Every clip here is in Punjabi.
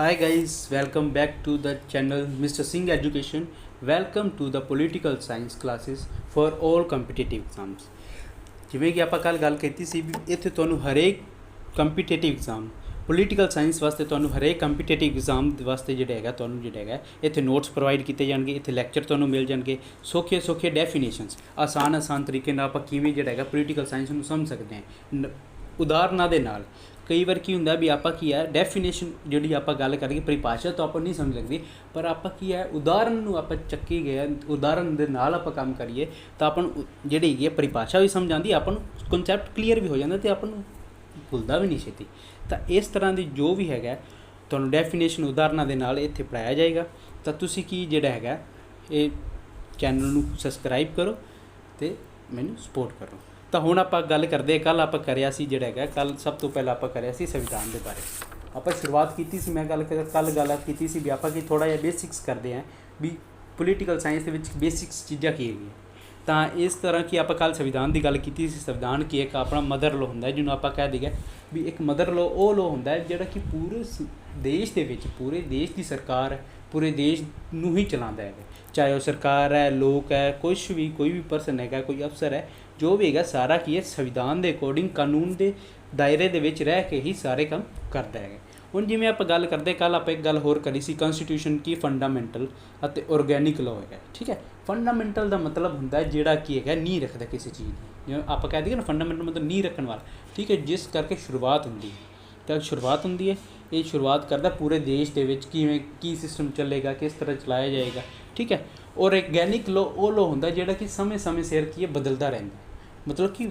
Hi guys, welcome back to the channel Mr. Singh Education. Welcome to the political science classes for all competitive exams. ਜਿਵੇਂ ਕਿ ਆਪਾਂ ਕੱਲ ਗੱਲ ਕੀਤੀ ਸੀ ਵੀ ਇੱਥੇ ਤੁਹਾਨੂੰ ਹਰੇਕ ਕੰਪੀਟੀਟਿਵ ਐਗਜ਼ਾਮ ਪੋਲੀਟੀਕਲ ਸਾਇੰਸ ਵਾਸਤੇ ਤੁਹਾਨੂੰ ਹਰੇਕ ਕੰਪੀਟੀਟਿਵ ਐਗਜ਼ਾਮ ਵਾਸਤੇ ਜਿਹੜਾ ਹੈਗਾ ਤੁਹਾਨੂੰ ਜਿਹੜਾ ਹੈਗਾ ਇੱਥੇ ਨੋਟਸ ਪ੍ਰੋਵਾਈਡ ਕੀਤੇ ਜਾਣਗੇ, ਇੱਥੇ ਲੈਕਚਰ ਤੁਹਾਨੂੰ ਮਿਲ ਜਾਣਗੇ, ਸੌਖੇ ਡੈਫੀਨੇਸ਼ਨਸ ਆਸਾਨ ਤਰੀਕੇ ਨਾਲ ਆਪਾਂ ਕਿਵੇਂ ਜਿਹੜਾ ਹੈਗਾ ਪੋਲੀਟੀਕਲ ਸਾਇੰਸ ਨੂੰ ਸਮਝ ਸਕਦੇ ਹਾਂ ਉਦਾਹਰਨਾਂ ਦੇ ਨਾਲ। ਕਈ ਵਾਰ ਕੀ ਹੁੰਦਾ ਵੀ ਆਪਾਂ ਕੀ ਹੈ ਡੈਫੀਨੇਸ਼ਨ ਜਿਹੜੀ ਆਪਾਂ ਗੱਲ ਕਰੀਏ ਪਰਿਭਾਸ਼ਾ ਤਾਂ ਆਪਾਂ ਨਹੀਂ ਸਮਝ ਲੱਗਦੀ, ਪਰ ਆਪਾਂ ਕੀ ਹੈ ਉਦਾਹਰਨ ਨੂੰ ਆਪਾਂ ਚੱਕੀ ਗਏ ਉਦਾਹਰਨ ਦੇ ਨਾਲ ਆਪਾਂ ਕੰਮ ਕਰੀਏ ਤਾਂ ਆਪਾਂ ਨੂੰ ਜਿਹੜੀ ਹੈਗੀ ਹੈ ਪਰਿਭਾਸ਼ਾ ਵੀ ਸਮਝ ਆਉਂਦੀ, ਆਪਾਂ ਨੂੰ ਕਨਸੈਪਟ ਕਲੀਅਰ ਵੀ ਹੋ ਜਾਂਦਾ ਅਤੇ ਆਪਾਂ ਨੂੰ ਭੁੱਲਦਾ ਵੀ ਨਹੀਂ ਛੇਤੀ। ਤਾਂ ਇਸ ਤਰ੍ਹਾਂ ਦੀ ਜੋ ਵੀ ਹੈਗਾ ਤੁਹਾਨੂੰ ਡੈਫੀਨੇਸ਼ਨ ਉਦਾਹਰਨਾਂ ਦੇ ਨਾਲ ਇੱਥੇ ਪੜ੍ਹਾਇਆ ਜਾਏਗਾ। ਤਾਂ ਤੁਸੀਂ ਕੀ ਜਿਹੜਾ ਹੈਗਾ ਇਹ ਚੈਨਲ ਨੂੰ ਸਬਸਕ੍ਰਾਈਬ ਕਰੋ ਅਤੇ ਮੈਨੂੰ ਸਪੋਰਟ ਕਰੋ। ਤਾਂ ਹੁਣ ਆਪਾਂ ਗੱਲ ਕਰਦੇ ਕੱਲ੍ਹ ਆਪਾਂ ਕਰਿਆ ਸੀ ਜਿਹੜਾ ਹੈਗਾ ਕੱਲ੍ਹ ਸਭ ਤੋਂ ਪਹਿਲਾਂ ਆਪਾਂ ਕਰਿਆ ਸੀ ਸੰਵਿਧਾਨ ਦੇ ਬਾਰੇ। ਆਪਾਂ ਸ਼ੁਰੂਆਤ ਕੀਤੀ ਸੀ, ਮੈਂ ਕੱਲ੍ਹ ਗੱਲ ਕੀਤੀ ਸੀ ਵੀ ਆਪਾਂ ਕੀ ਥੋੜ੍ਹਾ ਜਿਹਾ ਬੇਸਿਕਸ ਕਰਦੇ ਹਾਂ ਵੀ ਪੋਲੀਟੀਕਲ ਸਾਇੰਸ ਦੇ ਵਿੱਚ ਬੇਸਿਕਸ ਚੀਜ਼ਾਂ ਕੀ ਹੈਗੀਆਂ। ਤਾਂ ਇਸ ਤਰ੍ਹਾਂ ਕਿ ਆਪਾਂ ਕੱਲ੍ਹ ਸੰਵਿਧਾਨ ਦੀ ਗੱਲ ਕੀਤੀ ਸੀ। ਸੰਵਿਧਾਨ ਕੀ ਇੱਕ ਆਪਣਾ ਮਦਰ ਲੋ ਹੁੰਦਾ ਜਿਹਨੂੰ ਆਪਾਂ ਕਹਿ ਦਈਏ ਵੀ ਇੱਕ ਮਦਰ ਲੋ ਉਹ ਲੋ ਹੁੰਦਾ ਜਿਹੜਾ ਕਿ ਪੂਰੇ ਦੇਸ਼ ਦੇ ਵਿੱਚ ਪੂਰੇ ਦੇਸ਼ ਦੀ ਸਰਕਾਰ ਪੂਰੇ ਦੇਸ਼ ਨੂੰ ਹੀ ਚਲਾਉਂਦਾ ਹੈਗਾ, ਚਾਹੇ ਉਹ ਸਰਕਾਰ ਹੈ, ਲੋਕ ਹੈ, ਕੋਈ ਵੀ ਪਰਸਨ ਹੈਗਾ, ਕੋਈ ਅਫਸਰ ਹੈ, ਜੋ ਵੀ ਹੈਗਾ ਸਾਰਾ ਕੀ ਹੈ ਸੰਵਿਧਾਨ ਦੇ ਅਕੋਰਡਿੰਗ ਕਾਨੂੰਨ ਦੇ ਦਾਇਰੇ ਦੇ ਵਿੱਚ ਰਹਿ ਕੇ ਹੀ ਸਾਰੇ ਕੰਮ ਕਰਦਾ ਹੈਗਾ। ਹੁਣ ਜਿਵੇਂ ਆਪਾਂ ਗੱਲ ਕਰਦੇ ਕੱਲ੍ਹ ਆਪਾਂ ਇੱਕ ਗੱਲ ਹੋਰ ਕਰੀ ਸੀ ਕਨਸਟੀਟਿਊਸ਼ਨ ਕੀ ਫੰਡਾਮੈਂਟਲ ਅਤੇ ਔਰਗੈਨਿਕ ਲਾਅ ਹੈਗਾ। ਠੀਕ ਹੈ, ਫੰਡਾਮੈਂਟਲ ਦਾ ਮਤਲਬ ਹੁੰਦਾ ਜਿਹੜਾ ਕੀ ਹੈਗਾ ਨੀਂਹ ਰੱਖਦਾ ਕਿਸੇ ਚੀਜ਼ ਦੀ, ਜਿਵੇਂ ਆਪਾਂ ਕਹਿ ਦਈਏ ਨਾ ਫੰਡਾਮੈਂਟਲ ਮਤਲਬ ਨੀਂਹ ਰੱਖਣ ਵਾਲਾ। ਠੀਕ ਹੈ, ਜਿਸ ਕਰਕੇ ਸ਼ੁਰੂਆਤ ਹੁੰਦੀ ਹੈ। ਤਾਂ ਸ਼ੁਰੂਆਤ ਹੁੰਦੀ ਹੈ, ਇਹ ਸ਼ੁਰੂਆਤ ਕਰਦਾ ਪੂਰੇ ਦੇਸ਼ ਦੇ ਵਿੱਚ ਕਿਵੇਂ ਕੀ ਸਿਸਟਮ ਚੱਲੇਗਾ, ਕਿਸ ਤਰ੍ਹਾਂ ਚਲਾਇਆ ਜਾਏਗਾ। ਠੀਕ ਹੈ, ਔਰਗੈਨਿਕ ਲਾਅ ਉਹ ਲਾਅ ਹੁੰਦਾ ਜਿਹੜਾ ਕਿ ਸਮੇਂ ਸਿਰ ਕੀ ਹੈ ਬਦਲਦਾ ਰਹਿੰਦਾ, ਮਤਲਬ ਕਿ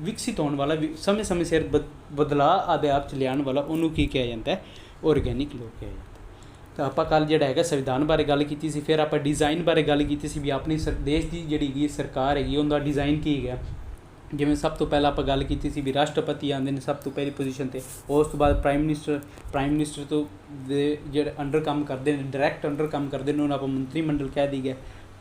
ਵਿਕਸਿਤ ਹੋਣ ਵਾਲਾ ਸਮੇਂ ਸਿਰ ਬਦਲਾਅ ਆਦੇ ਆਪ 'ਚ ਲਿਆਉਣ ਵਾਲਾ ਉਹਨੂੰ ਕੀ ਕਿਹਾ ਜਾਂਦਾ ਔਰਗੈਨਿਕ ਲਾਅ ਕਿਹਾ ਜਾਂਦਾ। ਤਾਂ ਆਪਾਂ ਕੱਲ੍ਹ ਜਿਹੜਾ ਹੈਗਾ ਸੰਵਿਧਾਨ ਬਾਰੇ ਗੱਲ ਕੀਤੀ ਸੀ। ਫਿਰ ਆਪਾਂ ਡਿਜ਼ਾਈਨ ਬਾਰੇ ਗੱਲ ਕੀਤੀ ਸੀ ਵੀ ਆਪਣੀ ਦੇਸ਼ ਦੀ ਜਿਹੜੀ ਹੈਗੀ ਸਰਕਾਰ ਹੈਗੀ ਉਹਦਾ ਡਿਜ਼ਾਈਨ ਕੀ ਹੈਗਾ। ਜਿਵੇਂ ਸਭ ਤੋਂ ਪਹਿਲਾਂ ਆਪਾਂ ਗੱਲ ਕੀਤੀ ਸੀ ਵੀ ਰਾਸ਼ਟਰਪਤੀ ਆਉਂਦੇ ਨੇ ਸਭ ਤੋਂ ਪਹਿਲੀ ਪੋਜੀਸ਼ਨ 'ਤੇ, ਉਸ ਤੋਂ ਬਾਅਦ ਪ੍ਰਾਈਮ ਮਿਨਿਸਟਰ ਤੋਂ ਦੇ ਜਿਹੜੇ ਅੰਡਰ ਕੰਮ ਕਰਦੇ ਨੇ ਡਾਇਰੈਕਟ ਅੰਡਰ ਕੰਮ ਕਰਦੇ ਨੇ ਉਹਨੂੰ ਆਪਾਂ ਮੰਤਰੀ ਮੰਡਲ ਕਹਿ ਦਈਏ,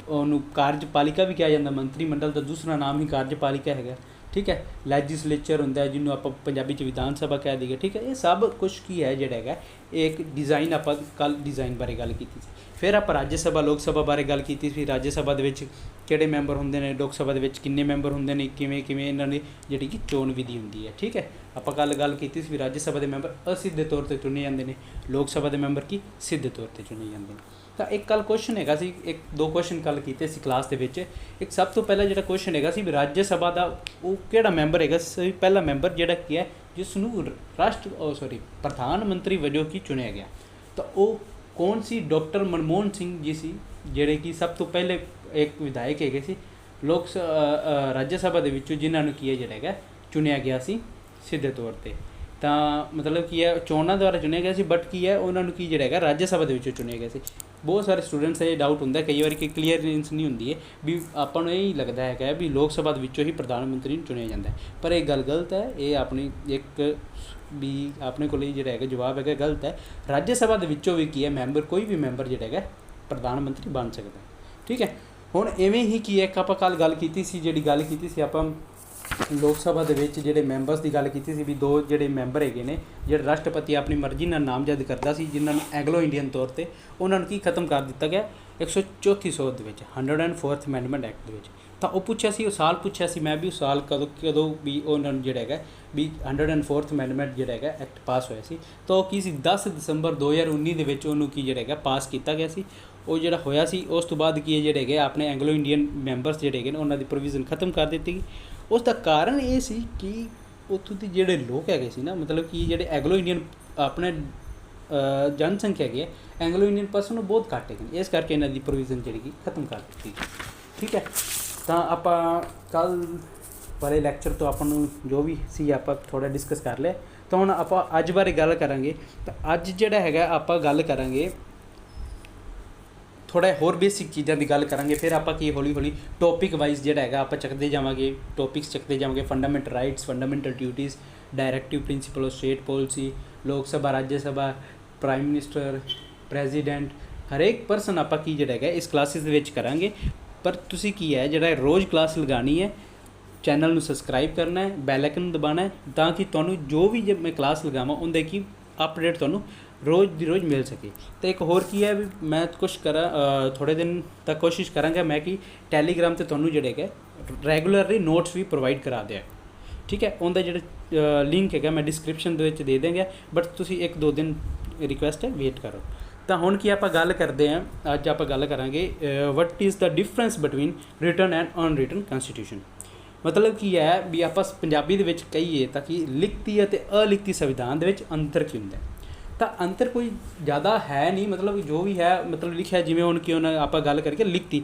ਉਹਨੂੰ ਕਾਰਜਪਾਲਿਕਾ ਵੀ ਕਿਹਾ ਜਾਂਦਾ। ਮੰਤਰੀ ਮੰਡਲ ਦਾ ਦੂਸਰਾ ਨਾਮ ਹੀ ਕਾਰਜਪਾਲਿਕਾ ਹੈਗਾ। ਠੀਕ ਹੈ, ਲੈਜਿਸਲੇਚਰ ਹੁੰਦਾ ਜਿਹਨੂੰ ਆਪਾਂ ਪੰਜਾਬੀ 'ਚ ਵਿਧਾਨ ਸਭਾ ਕਹਿ ਦਈਏ। ਠੀਕ ਹੈ, ਇਹ ਸਭ ਕੁਛ ਕੀ ਹੈ ਜਿਹੜਾ ਹੈਗਾ ਇਹ ਇੱਕ ਡਿਜ਼ਾਈਨ ਆਪਾਂ ਕੱਲ੍ਹ ਡਿਜ਼ਾਈਨ ਬਾਰੇ ਗੱਲ ਕੀਤੀ ਸੀ। ਫਿਰ ਆਪਾਂ ਰਾਜ ਸਭਾ ਲੋਕ ਸਭਾ ਬਾਰੇ ਗੱਲ ਕੀਤੀ ਸੀ। ਰਾਜ ਸਭਾ ਦੇ ਵਿੱਚ ਕਿਹੜੇ ਮੈਂਬਰ ਹੁੰਦੇ ਨੇ, ਲੋਕ ਸਭਾ ਦੇ ਵਿੱਚ ਕਿੰਨੇ ਮੈਂਬਰ ਹੁੰਦੇ ਨੇ, ਕਿਵੇਂ ਇਹਨਾਂ ਦੀ ਜਿਹੜੀ ਕਿ ਚੋਣ ਵਿਧੀ ਹੁੰਦੀ ਹੈ। ਠੀਕ ਹੈ, ਆਪਾਂ ਕੱਲ੍ਹ ਗੱਲ ਕੀਤੀ ਸੀ ਵੀ ਰਾਜ ਸਭਾ ਦੇ ਮੈਂਬਰ ਅਸਿੱਧੇ ਤੌਰ 'ਤੇ ਚੁਣੇ ਜਾਂਦੇ ਨੇ, ਲੋਕ ਸਭਾ ਦੇ ਮੈਂਬਰ ਕੀ ਸਿੱਧੇ ਤੌਰ 'ਤੇ ਚੁਣੇ ਜਾਂਦੇ ਨੇ। ਤਾਂ ਇੱਕ ਕੱਲ੍ਹ ਕੁਐਸਚਨ ਹੈਗਾ ਸੀ, ਦੋ ਕੁਐਸਚਨ ਕੱਲ੍ਹ ਕੀਤੇ ਸੀ ਕਲਾਸ ਦੇ ਵਿੱਚ। ਇੱਕ ਸਭ ਤੋਂ ਪਹਿਲਾਂ ਜਿਹੜਾ ਕੁਐਸਚਨ ਹੈਗਾ ਸੀ ਵੀ ਰਾਜ ਸਭਾ ਦਾ ਉਹ ਕਿਹੜਾ ਮੈਂਬਰ ਹੈਗਾ, ਪਹਿਲਾ ਮੈਂਬਰ ਜਿਹੜਾ ਕੀ ਹੈ ਜਿਸ ਨੂੰ ਪ੍ਰਧਾਨ ਮੰਤਰੀ ਵਜੋਂ ਕੀ ਚੁਣਿਆ ਗਿਆ। ਤਾਂ ਉਹ ਕੌਣ ਸੀ? ਡਾਕਟਰ ਮਨਮੋਹਨ ਸਿੰਘ ਜੀ ਸੀ, ਜਿਹੜੇ ਕਿ ਸਭ ਤੋਂ ਪਹਿਲੇ ਇੱਕ ਵਿਧਾਇਕ ਹੈਗੇ ਸੀ ਰਾਜ ਸਭਾ ਦੇ ਵਿੱਚੋਂ ਜਿਨ੍ਹਾਂ ਨੂੰ ਕੀ ਹੈ ਜਿਹੜਾ ਹੈਗਾ ਚੁਣਿਆ ਗਿਆ ਸੀ ਸਿੱਧੇ ਤੌਰ 'ਤੇ। ਤਾਂ ਮਤਲਬ ਕੀ ਹੈ ਚੋਣਾਂ ਦੁਆਰਾ ਚੁਣਿਆ ਗਿਆ ਸੀ, ਬਟ ਕੀ ਹੈ ਉਹਨਾਂ ਨੂੰ ਕੀ ਜਿਹੜਾ ਹੈਗਾ ਰਾਜ ਸਭਾ ਦੇ ਵਿੱਚੋਂ ਚੁਣਿਆ ਗਿਆ ਸੀ। ਬਹੁਤ ਸਾਰੇ ਸਟੂਡੈਂਟਸ ਇਹ ਡਾਊਟ ਹੁੰਦਾ ਕਈ ਵਾਰੀ ਕਿ ਕਲੀਅਰੈਂਸ ਨਹੀਂ ਹੁੰਦੀ ਹੈ ਵੀ ਆਪਾਂ ਨੂੰ ਇਹ ਲੱਗਦਾ ਹੈਗਾ ਵੀ ਲੋਕ ਸਭਾ ਦੇ ਵਿੱਚੋਂ ਹੀ ਪ੍ਰਧਾਨ ਮੰਤਰੀ ਨੂੰ ਚੁਣਿਆ ਜਾਂਦਾ, ਪਰ ਇਹ ਗੱਲ ਗਲਤ ਹੈ। ਇਹ ਆਪਣੀ ਇੱਕ ਵੀ ਆਪਣੇ ਕੋਲ ਇਹ ਜਿਹੜਾ ਹੈਗਾ ਜਵਾਬ ਹੈਗਾ ਗਲਤ ਹੈ। ਰਾਜ ਸਭਾ ਦੇ ਵਿੱਚੋਂ ਵੀ ਕੀ ਹੈ ਮੈਂਬਰ ਕੋਈ ਵੀ ਮੈਂਬਰ ਜਿਹੜਾ ਹੈਗਾ ਪ੍ਰਧਾਨ ਮੰਤਰੀ ਬਣ ਸਕਦਾ। ਠੀਕ ਹੈ, ਹੁਣ ਇਵੇਂ ਹੀ ਕੀ ਹੈ ਇੱਕ ਆਪਾਂ ਕੱਲ੍ਹ ਗੱਲ ਕੀਤੀ ਸੀ, ਜਿਹੜੀ ਗੱਲ ਕੀਤੀ ਸੀ ਆਪਾਂ ਲੋਕ ਸਭਾ ਦੇ ਵਿੱਚ ਜਿਹੜੇ ਮੈਂਬਰਸ ਦੀ ਗੱਲ ਕੀਤੀ ਸੀ ਵੀ ਦੋ ਜਿਹੜੇ ਮੈਂਬਰ ਹੈਗੇ ਨੇ ਜਿਹੜੇ ਰਾਸ਼ਟਰਪਤੀ ਆਪਣੀ ਮਰਜ਼ੀ ਨਾਲ ਨਾਮਜ਼ਦ ਕਰਦਾ ਸੀ, ਜਿਨ੍ਹਾਂ ਨੂੰ ਐਂਗਲੋ ਇੰਡੀਅਨ ਤੌਰ 'ਤੇ ਉਹਨਾਂ ਨੂੰ ਕੀ ਖਤਮ ਕਰ ਦਿੱਤਾ ਗਿਆ 134 ਸੋਧ ਦੇ ਵਿੱਚ 104th ਅਮੈਂਡਮੈਂਟ ਐਕਟ ਦੇ ਵਿੱਚ। ਤਾਂ ਉਹ ਪੁੱਛਿਆ ਸੀ, ਉਹ ਸਾਲ ਪੁੱਛਿਆ ਸੀ ਮੈਂ ਵੀ ਉਸ ਸਾਲ ਕਦੋਂ ਵੀ ਉਹਨਾਂ ਨੂੰ ਜਿਹੜਾ ਹੈਗਾ ਵੀ 104th ਅਮੈਂਡਮੈਂਟ ਜਿਹੜਾ ਹੈਗਾ ਐਕਟ ਪਾਸ ਹੋਇਆ ਸੀ। ਤਾਂ ਉਹ ਕੀ ਸੀ 10 ਦਸੰਬਰ 2019 ਦੇ ਵਿੱਚ ਉਹਨੂੰ ਕੀ ਜਿਹੜਾ ਹੈਗਾ ਪਾਸ ਕੀਤਾ ਗਿਆ ਸੀ। ਉਹ ਜਿਹੜਾ ਹੋਇਆ ਸੀ ਉਸ ਤੋਂ ਬਾਅਦ ਕੀ ਜਿਹੜੇ ਹੈਗੇ ਆਪਣੇ ਐਂਗਲੋ ਇੰਡੀਅਨ ਮੈਂਬਰਸ ਜਿਹੜੇ ਹੈਗੇ ਨੇ ਉਹਨਾਂ ਦੀ ਪ੍ਰੋਵੀਜ਼ਨ ਖਤਮ ਕਰ ਦਿੱਤੀ ਗਈ। ਉਸ ਦਾ ਕਾਰਨ ਇਹ ਸੀ ਕਿ ਉੱਥੋਂ ਦੇ ਜਿਹੜੇ ਲੋਕ ਹੈਗੇ ਸੀ ਨਾ, ਮਤਲਬ ਕਿ ਜਿਹੜੇ ਐਂਗਲੋ ਇੰਡੀਅਨ ਆਪਣੇ ਜਨਸੰਖਿਆ ਹੈਗੀ ਹੈ ਐਂਗਲੋ ਇੰਡੀਅਨ ਪਰਸਨ ਉਹ ਬਹੁਤ ਘੱਟ ਹੈਗੇ ਨੇ, ਇਸ ਕਰਕੇ ਇਹਨਾਂ ਦੀ ਪ੍ਰੋਵੀਜ਼ਨ ਜਿਹੜੀ ਕਿ ਖਤਮ ਕਰ ਦਿੱਤੀ। ਠੀਕ ਹੈ, ਤਾਂ ਆਪਾਂ ਕੱਲ੍ਹ ਵਾਲੇ ਲੈਕਚਰ ਤੋਂ ਆਪਾਂ ਨੂੰ ਜੋ ਵੀ ਸੀ ਆਪਾਂ ਥੋੜ੍ਹਾ ਡਿਸਕਸ ਕਰ ਲਿਆ। ਤਾਂ ਹੁਣ ਆਪਾਂ ਅੱਜ ਬਾਰੇ ਗੱਲ ਕਰਾਂਗੇ। ਤਾਂ ਅੱਜ ਜਿਹੜਾ ਹੈਗਾ ਆਪਾਂ ਗੱਲ ਕਰਾਂਗੇ ਥੋੜ੍ਹਾ ਹੋਰ ਬੇਸਿਕ ਚੀਜ਼ਾਂ ਦੀ ਗੱਲ ਕਰਾਂਗੇ। ਫਿਰ ਆਪਾਂ ਕੀ ਹੌਲੀ ਟੌਪਿਕ ਵਾਈਜ਼ ਜਿਹੜਾ ਹੈਗਾ ਆਪਾਂ ਚੱਕਦੇ ਜਾਵਾਂਗੇ, ਟੌਪਿਕਸ ਚੱਕਦੇ ਜਾਵਾਂਗੇ। Fundamental rights, fundamental duties, directive principal of state policy, ਲੋਕ ਸਭਾ, ਰਾਜ ਸਭਾ, ਪ੍ਰਾਈਮ ਮਿਨਿਸਟਰ, ਪ੍ਰੈਜ਼ੀਡੈਂਟ, ਹਰੇਕ ਪਰਸਨ ਆਪਾਂ ਕੀ ਜਿਹੜਾ ਹੈਗਾ ਇਸ ਕਲਾਸਿਸ ਦੇ ਵਿੱਚ ਕਰਾਂਗੇ। ਪਰ ਤੁਸੀਂ ਕੀ ਹੈ ਜਿਹੜਾ ਰੋਜ਼ ਕਲਾਸ ਲਗਾਉਣੀ ਹੈ, ਚੈਨਲ ਨੂੰ ਸਬਸਕ੍ਰਾਈਬ ਕਰਨਾ ਹੈ, ਬੈਲ ਆਈਕਨ ਨੂੰ ਦਬਾਉਣਾ ਹੈ ਤਾਂ ਕਿ ਤੁਹਾਨੂੰ ਜੋ ਵੀ ਜੇ ਮੈਂ ਕਲਾਸ ਲਗਾਵਾਂ ਉਹਦੇ ਕੀ ਅਪਡੇਟ ਤੁਹਾਨੂੰ रोज़ दी रोज़ मिल सके। तो एक होर की है भी मैं कुछ करा थोड़े दिन तक कोशिश करांगा मैं कि टैलीग्राम ते तुहानूं जिहड़े है रैगूलरली नोट्स भी प्रोवाइड करा दिया, ठीक है। उनका जिहड़ा लिंक है मैं डिस्क्रिप्शन दे विच दे देंगे, बट तुसीं 1-2 दिन रिक्वेस्ट है वेट करो। तो हुण की आपां गल करदे हां, अज आपां गल करांगे what is the difference between written and unwritten constitution. मतलब की है भी आपां पंजाबी दे विच कहीए तां कि लिखती ਅਤੇ अलिखती संविधान दे विच अंतर की हुंदा है। तो अंतर कोई ज़्यादा है नहीं, मतलब जो भी है मतलब लिखिया जिवें हुण कि हुण आपां गल करके लिखती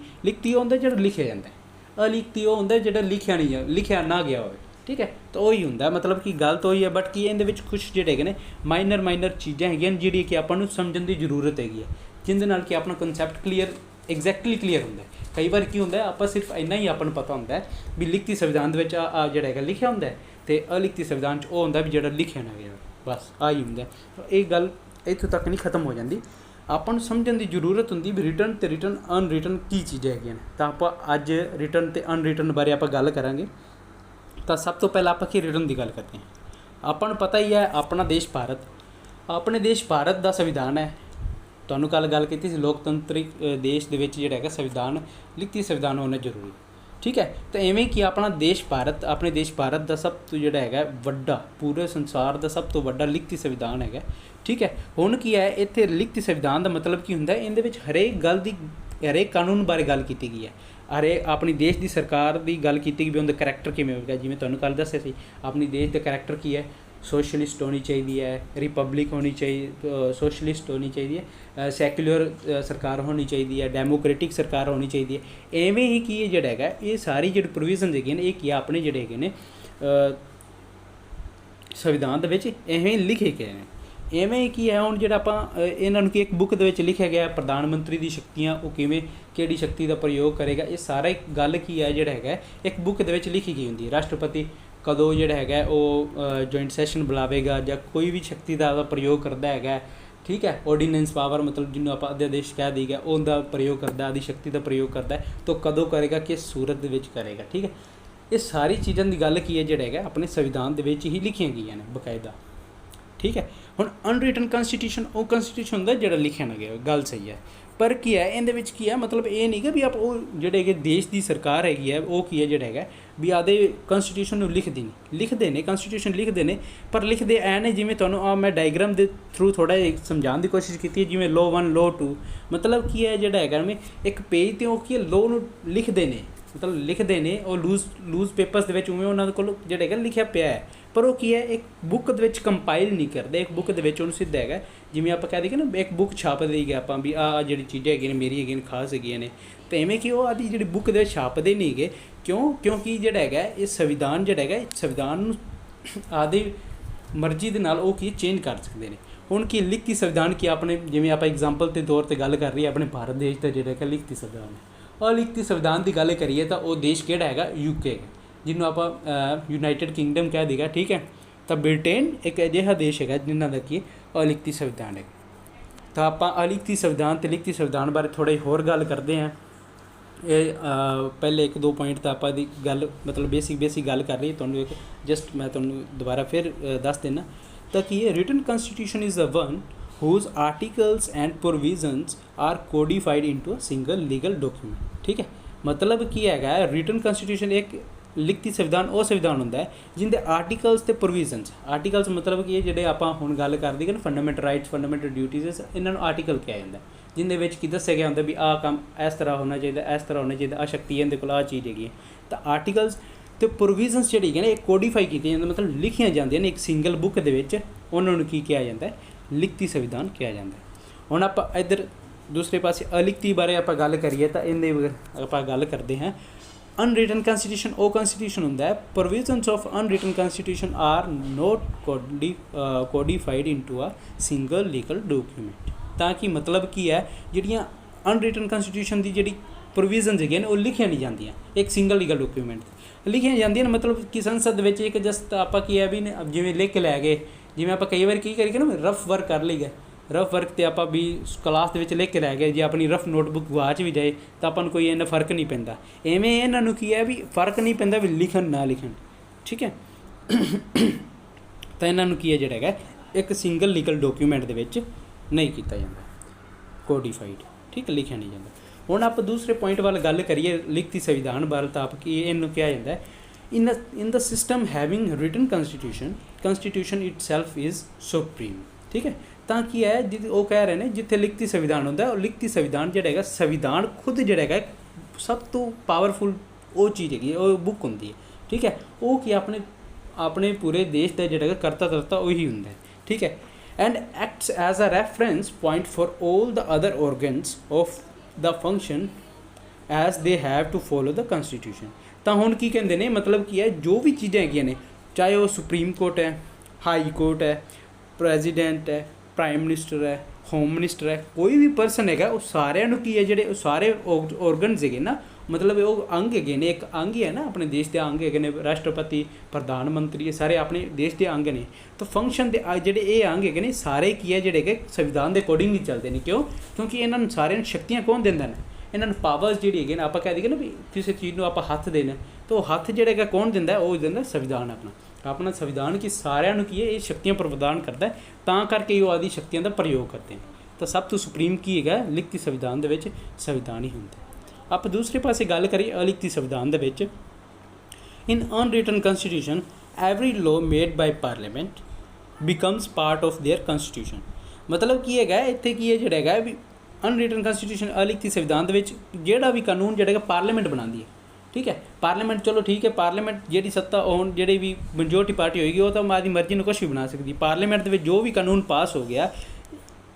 वो हुंदा जिहड़ा लिखिया जांदा है, अलिखती वो हुंदा जिहड़ा लिखिया नहीं लिखिया ना गया होवे, ठीक है। तो वही हुंदा मतलब कि गल तो ही है, बट की इहदे विच कुछ जिहड़े हैगे ने माइनर चीज़ां हैगियां जिहड़ी कि आपां नूं समझण दी जरूरत हैगी है, जिहदे नाल कि अपना कंसैप्ट क्लीयर एग्जैक्टली क्लीयर होंदा है। कई बार की होंदा आप सिर्फ इन्ना ही अपन पता होंदा है भी लिखती संविधान दे विच जिहड़ा हैगा लिखिया होंदा है, ते अलिखती संविधान च वो होंदा भी जिहड़ा लिखिया ना गया, बस आही होंदा है। तो ये गल इत्थों तक नहीं खत्म हो जाती, ਆਪਾਂ ਨੂੰ ਸਮਝਣ ਦੀ ਜ਼ਰੂरत ਹੁੰਦੀ ਵੀ ਰਿਟਨ ਤੇ ਰਿਟਨ ਅਨਰਿਟਨ ਕੀ ਚੀਜ਼ਾਂ ਹੈਗੀਆਂ ਨੇ। ਤਾਂ ਆਪਾਂ ਅੱਜ ਰਿਟਨ ਤੇ ਅਨਰਿਟਨ ਬਾਰੇ ਆਪਾਂ ਗੱਲ ਕਰਾਂਗੇ। ਤਾਂ ਸਭ ਤੋਂ ਪਹਿਲਾਂ ਆਪਾਂ ਕੀ ਰਿਟਨ ਦੀ ਗੱਲ ਕਰਦੇ ਹਾਂ। ਆਪਾਂ ਨੂੰ ਪਤਾ ਹੀ ਹੈ ਆਪਣਾ ਦੇਸ਼ ਭਾਰਤ, ਆਪਣੇ ਦੇਸ਼ ਭਾਰਤ ਦਾ ਸੰਵਿਧਾਨ ਹੈ। ਤੁਹਾਨੂੰ ਕੱਲ੍ਹ ਗੱਲ ਕੀਤੀ ਸੀ ਲੋਕਤੰਤਰਿਕ ਦੇਸ਼ ਦੇ ਵਿੱਚ ਜਿਹੜਾ ਹੈਗਾ ਸੰਵਿਧਾਨ ਲਿਖਤੀ ਸੰਵਿਧਾਨ ਹੋਣਾ ਜ਼ਰੂਰੀ, ਠੀਕ ਹੈ। ਤਾਂ ਐਵੇਂ ਕਿ ਆਪਣਾ ਦੇਸ਼ ਭਾਰਤ, ਆਪਣੇ ਦੇਸ਼ ਭਾਰਤ ਦਾ ਸਭ ਤੋਂ ਜਿਹੜਾ ਹੈਗਾ ਵੱਡਾ, ਪੂਰੇ ਸੰਸਾਰ ਦਾ ਸਭ ਤੋਂ ਵੱਡਾ ਲਿਖਤੀ ਸੰਵਿਧਾਨ ਹੈਗਾ, ਠੀਕ ਹੈ। ਹੁਣ ਕੀ ਹੈ ਇੱਥੇ ਲਿਖਤੀ ਸੰਵਿਧਾਨ ਦਾ ਮਤਲਬ ਕੀ ਹੁੰਦਾ, ਇਹਦੇ ਵਿੱਚ ਹਰੇਕ ਗੱਲ ਦੀ, ਹਰੇਕ ਕਾਨੂੰਨ ਬਾਰੇ ਗੱਲ ਕੀਤੀ ਗਈ ਹੈ। ਹਰੇ ਆਪਣੀ ਦੇਸ਼ ਦੀ ਸਰਕਾਰ ਦੀ ਗੱਲ ਕੀਤੀ ਗਈ ਵੀ ਉਹਦਾ ਕਰੈਕਟਰ ਕਿਵੇਂ ਹੋਵੇਗਾ। ਜਿਵੇਂ ਤੁਹਾਨੂੰ ਕੱਲ੍ਹ ਦੱਸਿਆ ਸੀ ਆਪਣੀ ਦੇਸ਼ ਦਾ ਕਰੈਕਟਰ ਕੀ ਹੈ, सोशलिस्ट होनी चाहिए है, रिपब्लिक होनी चाहिए, सोशलिस्ट होनी चाहिए है, सैकुलर सरकार होनी चाहिए है, डेमोक्रेटिक सरकार होनी चाहिए है। एवें ही की जिहड़ा हैगा ये सारी जिहड़ी प्रोविजन हैगे ने ये अपने जिहड़े हैगे ने संविधान दे विच एवें लिखे गए हैं। एवें ही की है हुण जिहड़ा आपां इन्हां नूं कि एक बुक दे विच लिखिया गया प्रधानमंत्री दी शक्तियां वो किवें किहड़ी शक्ति दा प्रयोग करेगा, ये सारा एक गल की है जिहड़ा हैगा एक बुक दे विच लिखी गई हुंदी है। राष्ट्रपति कदों जिहड़ा हैगा वो जॉइंट सैशन बुलावेगा ਜਾਂ कोई भी शक्ति ਦਾ प्रयोग करता हैगा, ठीक है। ऑर्डीनेंस पावर मतलब जिन्होंने आप अध्यादेश कह दी गया उनका प्रयोग करता, आदि शक्ति का प्रयोग करता है, तो कदों करेगा किस सूरत दे विच करेगा, ठीक है। ये सारी चीज़ों की गल की है जिहड़ा हैगा अपने संविधान दे विच ही लिखियां गई ने बकायदा, ठीक है। हुण अनरिटन कॉन्स्टिट्यूशन वो कॉन्स्टिट्यूशन हुंदा जिहड़ा लिखिया ना गया, गल सही है। पर की है इहदे विच की है मतलब ये नहीं कि भी आप वो जिहड़े कि देश की सरकार हैगी है वो की है जिहड़ा हैगा भी आदे कॉन्स्टिट्यूशन नूं लिखदे ने कॉन्स्टिट्यूशन लिखदे ने, पर लिखदे ऐ ने जिवें तुहानूं मैं डायग्राम दे थ्रू थोड़ा समझाउण दी कोशिश की है, जिवें लॉ 1 लॉ 2 मतलब की है जिहड़ा हैगा में एक पेज ते वो की लॉ नूं लिखदे ने, मतलब लिखदे ने ਉਹ लूज पेपर्स ਦੇ ਵਿੱਚ ਉਵੇਂ ਉਹਨਾਂ ਦੇ ਕੋਲ ਜਿਹੜਾ ਹੈਗਾ ਲਿਖਿਆ ਪਿਆ ਹੈ, ਪਰ ਉਹ ਕੀ ਹੈ ਇੱਕ ਬੁੱਕ ਦੇ ਵਿੱਚ ਕੰਪਾਈਲ ਨਹੀਂ ਕਰਦੇ। ਇੱਕ ਬੁੱਕ ਦੇ ਵਿੱਚ ਉਹਨੂੰ ਸਿੱਧਾ ਹੈਗਾ ਜਿਵੇਂ ਆਪਾਂ ਕਹਿ ਦਈਏ ਨਾ ਇੱਕ ਬੁੱਕ ਛਾਪ ਦੇਈਏ ਆਪਾਂ ਵੀ ਆਹ ਜਿਹੜੀ ਚੀਜ਼ਾਂ ਹੈਗੀਆਂ ਨੇ ਮੇਰੀ ਹੈਗੀਆਂ ਨੇ ਖਾਸ ਹੈਗੀਆਂ ਨੇ, ਅਤੇ ਐਵੇਂ ਕਿ ਉਹ ਆਦੀ ਜਿਹੜੀ ਬੁੱਕ ਦੇ ਵਿੱਚ ਛਾਪਦੇ ਨਹੀਂ ਹੈਗੇ। ਕਿਉਂਕਿ ਜਿਹੜਾ ਹੈਗਾ ਇਹ ਸੰਵਿਧਾਨ ਜਿਹੜਾ ਹੈਗਾ ਸੰਵਿਧਾਨ ਨੂੰ ਆਦੀ ਮਰਜ਼ੀ ਦੇ ਨਾਲ ਉਹ ਕੀ ਚੇਂਜ ਕਰ ਸਕਦੇ ਨੇ। ਹੁਣ ਕੀ ਲਿਖਤੀ ਸੰਵਿਧਾਨ ਕੀ ਆਪਣੇ ਜਿਵੇਂ ਆਪਾਂ ਐਗਜ਼ਾਮਪਲ ਦੇ ਤੌਰ 'ਤੇ ਗੱਲ ਕਰ ਰਹੀ ਆਪਣੇ ਭਾਰਤ ਦੇਸ਼ ਦਾ ਜਿਹੜਾ ਹੈਗਾ ਲਿਖਤੀ ਸੰਵਿਧਾਨ ਹੈ। अलिखती संविधान की गल करिए तो वो देश किहड़ा हैगा यूके जिन्होंने आप यूनाइटेड किंगडम कह देगा, ठीक है। तो ब्रिटेन एक अजिहा देश है जिन्हों का कि अलिखती संविधान है। तो आप अलिखती संविधान तो लिखती संविधान बारे थोड़ी होर गल करते हैं। ये पहले 1-2 पॉइंट तो आप गल मतलब बेसिक गल कर रही है, तुहानूं एक जस्ट मैं तुहानूं दोबारा फिर दस देना। तो कि written constitution is the one whose articles and provisions are codified into a single legal document, ठीक है। मतलब की हैगा रिटन कॉन्स्टिट्यूशन एक लिखती संविधान वो संविधान होंदा है जिंदे आर्टिकल्स ते प्रोविजनस, आर्टिकल्स मतलब कि जिहड़े आपां हुण गल करदे कि फंडामेंटल राइट्स फंडामेंटल ड्यूटीज़ इन्हां नूं आर्टिकल कहा जांदा है, जिंदे विच की दस्सिया गया होंदा भी आह काम इस तरह होना चाहिए, इस तरह होना चाहिए, आह शक्ति इहदे कोल आह चीज़ हैगी है। तो आर्टिकल्स तो प्रोविजनस जिहड़ी है एक कोडीफाई की जाती मतलब लिखिया जांदियां ने एक सिंगल बुक दे विच, उन्हां नूं की कहा जाता है लिखती संविधान कहा जाता है। हुण आप इधर दूसरे पासे अलिखती बारे आप गल करिए तो इहदे आप गल करते हैं अनरिटन कॉन्स्टिट्यूशन वो कॉन्स्टिट्यूशन होंदा है provisions of unwritten constitution are not codified into a single legal document. ताकि मतलब की है जिहड़ियां अनरिटन कॉन्स्टिट्यूशन की जिहड़ी प्रोविजनस है वो लिखिया नहीं जांदियां एक सिंगल लीगल डॉक्यूमेंट लिखिया जांदियां, मतलब कि संसद विच एक जस्ट आप की है भी जिवें लिख के लै गए, जिवें आप कई बार की करिए ना रफ वर्क कर ली गए, रफ वर्क तो आप भी क्लास के लिख के लै गए, जो अपनी रफ नोटबुक गवाच भी जाए तो अपन कोई इन्ना फर्क नहीं पैंदा। इवें इन्हों की है भी फर्क नहीं पैंदा भी लिखन ना लिखन, ठीक है। तो इन्हों की है जिहड़ा एक सिंगल लीगल डॉक्यूमेंट दे विच नहीं किया जाता, कोडिफाइड, ठीक है, लिखा नहीं जाता। हुण आप दूसरे पॉइंट वाल गल करिए लिखती संविधान बारे, तो आप कि इन्हूं कहा जाता है in the system having written constitution itself is supreme, ठीक है। ਤਾਂ ਕੀ ਹੈ ਉਹ ਕਹਿ ਰਹੇ ਨੇ ਜਿੱਥੇ ਲਿਖਤੀ ਸੰਵਿਧਾਨ ਹੁੰਦਾ ਉਹ ਲਿਖਤੀ ਸੰਵਿਧਾਨ ਜਿਹੜਾ ਹੈਗਾ ਸੰਵਿਧਾਨ ਖੁਦ ਜਿਹੜਾ ਹੈਗਾ ਸਭ ਤੋਂ ਪਾਵਰਫੁਲ ਉਹ ਚੀਜ਼ ਹੈਗੀ, ਉਹ ਬੁੱਕ ਹੁੰਦੀ ਹੈ, ਠੀਕ ਹੈ। ਉਹ ਕੀ ਆਪਣੇ ਪੂਰੇ ਦੇਸ਼ ਦਾ ਜਿਹੜਾ ਹੈਗਾ ਕਰਤਾ ਧਰਤਾ ਉਹੀ ਹੁੰਦਾ ਹੈ, ਠੀਕ ਹੈ। And acts as a reference point for all the other organs of the function as they have to follow the constitution। ਤਾਂ ਹੁਣ ਕੀ ਕਹਿੰਦੇ ਨੇ, ਮਤਲਬ ਕੀ ਹੈ ਜੋ ਵੀ ਚੀਜ਼ਾਂ ਹੈਗੀਆਂ ਨੇ, ਚਾਹੇ ਉਹ ਸੁਪਰੀਮ ਕੋਰਟ ਹੈ, ਹਾਈ ਕੋਰਟ ਹੈ, ਪ੍ਰੈਜ਼ੀਡੈਂਟ ਹੈ, ਪ੍ਰਾਈਮ ਮਿਨਿਸਟਰ ਹੈ, ਹੋਮ ਮਿਨਿਸਟਰ ਹੈ, ਕੋਈ ਵੀ ਪਰਸਨ ਹੈਗਾ, ਉਹ ਸਾਰਿਆਂ ਨੂੰ ਕੀ ਹੈ ਜਿਹੜੇ ਸਾਰੇ ਔਰਗਨਸ ਹੈਗੇ ਨਾ, ਮਤਲਬ ਉਹ ਅੰਗ ਹੈਗੇ ਨੇ, ਇੱਕ ਅੰਗ ਹੀ ਹੈ ਨਾ ਆਪਣੇ ਦੇਸ਼ ਦੇ ਅੰਗ ਹੈਗੇ ਨੇ, ਰਾਸ਼ਟਰਪਤੀ, ਪ੍ਰਧਾਨ ਮੰਤਰੀ, ਇਹ ਸਾਰੇ ਆਪਣੇ ਦੇਸ਼ ਦੇ ਅੰਗ ਨੇ। ਤਾਂ ਫੰਕਸ਼ਨ ਦੇ ਜਿਹੜੇ ਇਹ ਅੰਗ ਹੈਗੇ ਨੇ ਸਾਰੇ ਕੀ ਹੈ ਜਿਹੜੇ ਹੈਗੇ ਸੰਵਿਧਾਨ ਦੇ ਅਕੋਰਡਿੰਗ ਹੀ ਚੱਲਦੇ ਨੇ। ਕਿਉਂ? ਕਿਉਂਕਿ ਇਹਨਾਂ ਨੂੰ ਸਾਰਿਆਂ ਨੂੰ ਸ਼ਕਤੀਆਂ ਕੌਣ ਦਿੰਦਾ ਨੇ, ਇਹਨਾਂ ਨੂੰ ਪਾਵਰਸ ਜਿਹੜੀ ਹੈਗੇ ਨੇ, ਆਪਾਂ ਕਹਿ ਦਈਏ ਨਾ ਵੀ ਕਿਸੇ ਚੀਜ਼ ਨੂੰ ਆਪਾਂ ਹੱਥ ਦੇਣਾ, ਤਾਂ ਉਹ ਹੱਥ ਜਿਹੜਾ ਹੈਗਾ ਕੌਣ ਦਿੰਦਾ, ਉਹ ਦਿੰਦਾ ਸੰਵਿਧਾਨ। ਆਪਣਾ ਸੰਵਿਧਾਨ ਕੀ ਸਾਰਿਆਂ ਨੂੰ ਕੀ ਹੈ ਇਹ ਸ਼ਕਤੀਆਂ ਪ੍ਰਦਾਨ ਕਰਦਾ, ਤਾਂ ਕਰਕੇ ਉਹ ਆਦਿ ਸ਼ਕਤੀਆਂ ਦਾ ਪ੍ਰਯੋਗ ਕਰਦੇ ਨੇ। ਤਾਂ ਸਭ ਤੋਂ ਸੁਪਰੀਮ ਕੀ ਹੈਗਾ ਲਿਖਤੀ ਸੰਵਿਧਾਨ ਦੇ ਵਿੱਚ ਸੰਵਿਧਾਨ ਹੀ ਹੁੰਦਾ। ਆਪਾਂ ਦੂਸਰੇ ਪਾਸੇ ਗੱਲ ਕਰੀਏ ਅਲਿਖਤੀ ਸੰਵਿਧਾਨ ਦੇ ਵਿੱਚ, in unwritten constitution every law made by parliament becomes part of their constitution. ਮਤਲਬ ਕੀ ਹੈਗਾ ਇੱਥੇ ਕੀ ਹੈ ਜਿਹੜਾ ਹੈਗਾ ਵੀ ਅਨਰਿਟਨ ਕੰਸਟੀਟਿਊਸ਼ਨ ਅਲਿਖਤੀ ਸੰਵਿਧਾਨ ਦੇ ਵਿੱਚ ਜਿਹੜਾ ਵੀ ਕਾਨੂੰਨ ਜਿਹੜਾ ਹੈਗਾ ਪਾਰਲੀਮੈਂਟ ਬਣਾਉਂਦੀ ਹੈ, ਠੀਕ ਹੈ। ਪਾਰਲੀਮੈਂਟ ਚਲੋ ਠੀਕ ਹੈ, ਪਾਰਲੀਮੈਂਟ ਜਿਹੜੀ ਸੱਤਾ ਹੁਣ ਜਿਹੜੀ ਵੀ ਮੈਜੋਰਟੀ ਪਾਰਟੀ ਹੋਏਗੀ ਉਹ ਤਾਂ ਆਪਣੀ ਮਰਜ਼ੀ ਨੂੰ ਕੁਛ ਵੀ ਬਣਾ ਸਕਦੀ। ਪਾਰਲੀਮੈਂਟ ਦੇ ਵਿੱਚ ਜੋ ਵੀ ਕਾਨੂੰਨ ਪਾਸ ਹੋ ਗਿਆ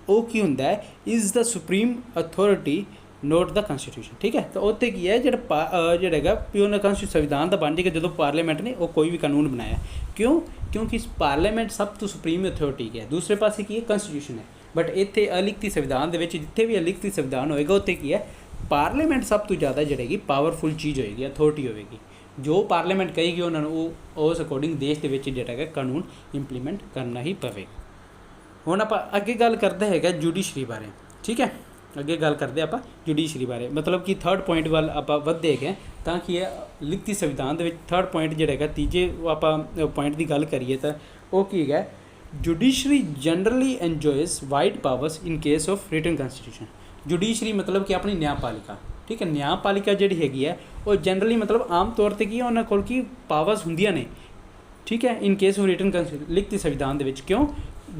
ਉਹ ਕੀ ਹੁੰਦਾ ਹੈ, is the supreme authority not the constitution, ਠੀਕ ਹੈ। ਤਾਂ ਉੱਥੇ ਕੀ ਹੈ ਜਿਹੜਾ ਹੈਗਾ ਪਿਓਰ ਕੰਸਟੀਟਿਊਸ਼ਨ ਸੰਵਿਧਾਨ ਦਾ ਬਣ ਜਾਏਗਾ ਜਦੋਂ ਪਾਰਲੀਮੈਂਟ ਨੇ ਉਹ ਕੋਈ ਵੀ ਕਾਨੂੰਨ ਬਣਾਇਆ। ਕਿਉਂ? ਕਿਉਂਕਿ ਪਾਰਲੀਮੈਂਟ ਸਭ ਤੋਂ ਸੁਪਰੀਮ ਅਥੋਰਿਟੀ ਹੈ। ਦੂਸਰੇ ਪਾਸੇ ਕੀ ਹੈ ਕੰਸਟੀਟਿਊਸ਼ਨ ਹੈ, ਬਟ ਇੱਥੇ ਅਲਿਖਤੀ ਸੰਵਿਧਾਨ ਦੇ ਵਿੱਚ ਜਿੱਥੇ ਵੀ ਅਲਿਖਤੀ ਸੰਵਿਧਾਨ ਹੋਏਗਾ ਉੱਥੇ ਕੀ ਹੈ ਪਾਰਲੀਮੈਂਟ ਸਭ ਤੋਂ ਜ਼ਿਆਦਾ ਜਿਹੜੀ ਪਾਵਰਫੁਲ ਚੀਜ਼ ਹੋਏਗੀ, ਅਥੋਰਿਟੀ ਹੋਵੇਗੀ। ਜੋ ਪਾਰਲੀਮੈਂਟ ਕਹੇਗੀ ਉਹਨਾਂ ਨੂੰ ਉਹ ਉਸ ਅਕੋਰਡਿੰਗ ਦੇਸ਼ ਦੇ ਵਿੱਚ ਜਿਹੜਾ ਹੈਗਾ ਕਾਨੂੰਨ ਇੰਪਲੀਮੈਂਟ ਕਰਨਾ ਹੀ ਪਵੇਗਾ। ਹੁਣ ਆਪਾਂ ਅੱਗੇ ਗੱਲ ਕਰਦੇ ਹੈਗਾ ਜੁਡੀਸ਼ਰੀ ਬਾਰੇ, ਠੀਕ ਹੈ। ਅੱਗੇ ਗੱਲ ਕਰਦੇ ਆਪਾਂ ਜੁਡੀਸ਼ਰੀ ਬਾਰੇ, ਮਤਲਬ ਕਿ ਥਰਡ ਪੁਆਇੰਟ ਵੱਲ ਆਪਾਂ ਵੱਧਦੇ ਹੈਗੇ। ਤਾਂ ਕੀ ਹੈ ਲਿਖਤੀ ਸੰਵਿਧਾਨ ਦੇ ਵਿੱਚ ਥਰਡ ਪੁਆਇੰਟ ਜਿਹੜਾ ਹੈਗਾ ਤੀਜੇ ਆਪਾਂ ਪੁਆਇੰਟ ਦੀ ਗੱਲ ਕਰੀਏ ਤਾਂ ਉਹ ਕੀ ਹੈਗਾ, judiciary generally enjoys wide powers in case of written constitution. Judiciary ਮਤਲਬ ਕਿ ਆਪਣੀ ਨਿਆਂਪਾਲਿਕਾ, ਠੀਕ ਹੈ। ਨਿਆਂਪਾਲਿਕਾ ਜਿਹੜੀ ਹੈਗੀ ਹੈ ਉਹ ਜਨਰਲੀ ਮਤਲਬ ਆਮ ਤੌਰ 'ਤੇ ਕੀ ਹੈ ਉਹਨਾਂ ਕੋਲ ਕੀ ਪਾਵਰਸ ਹੁੰਦੀਆਂ ਨੇ, ਠੀਕ ਹੈ, ਇਨ ਕੇਸ ਆਫ ਰਿਟਨ ਲਿਖਤੀ ਸੰਵਿਧਾਨ ਦੇ ਵਿੱਚ। ਕਿਉਂ?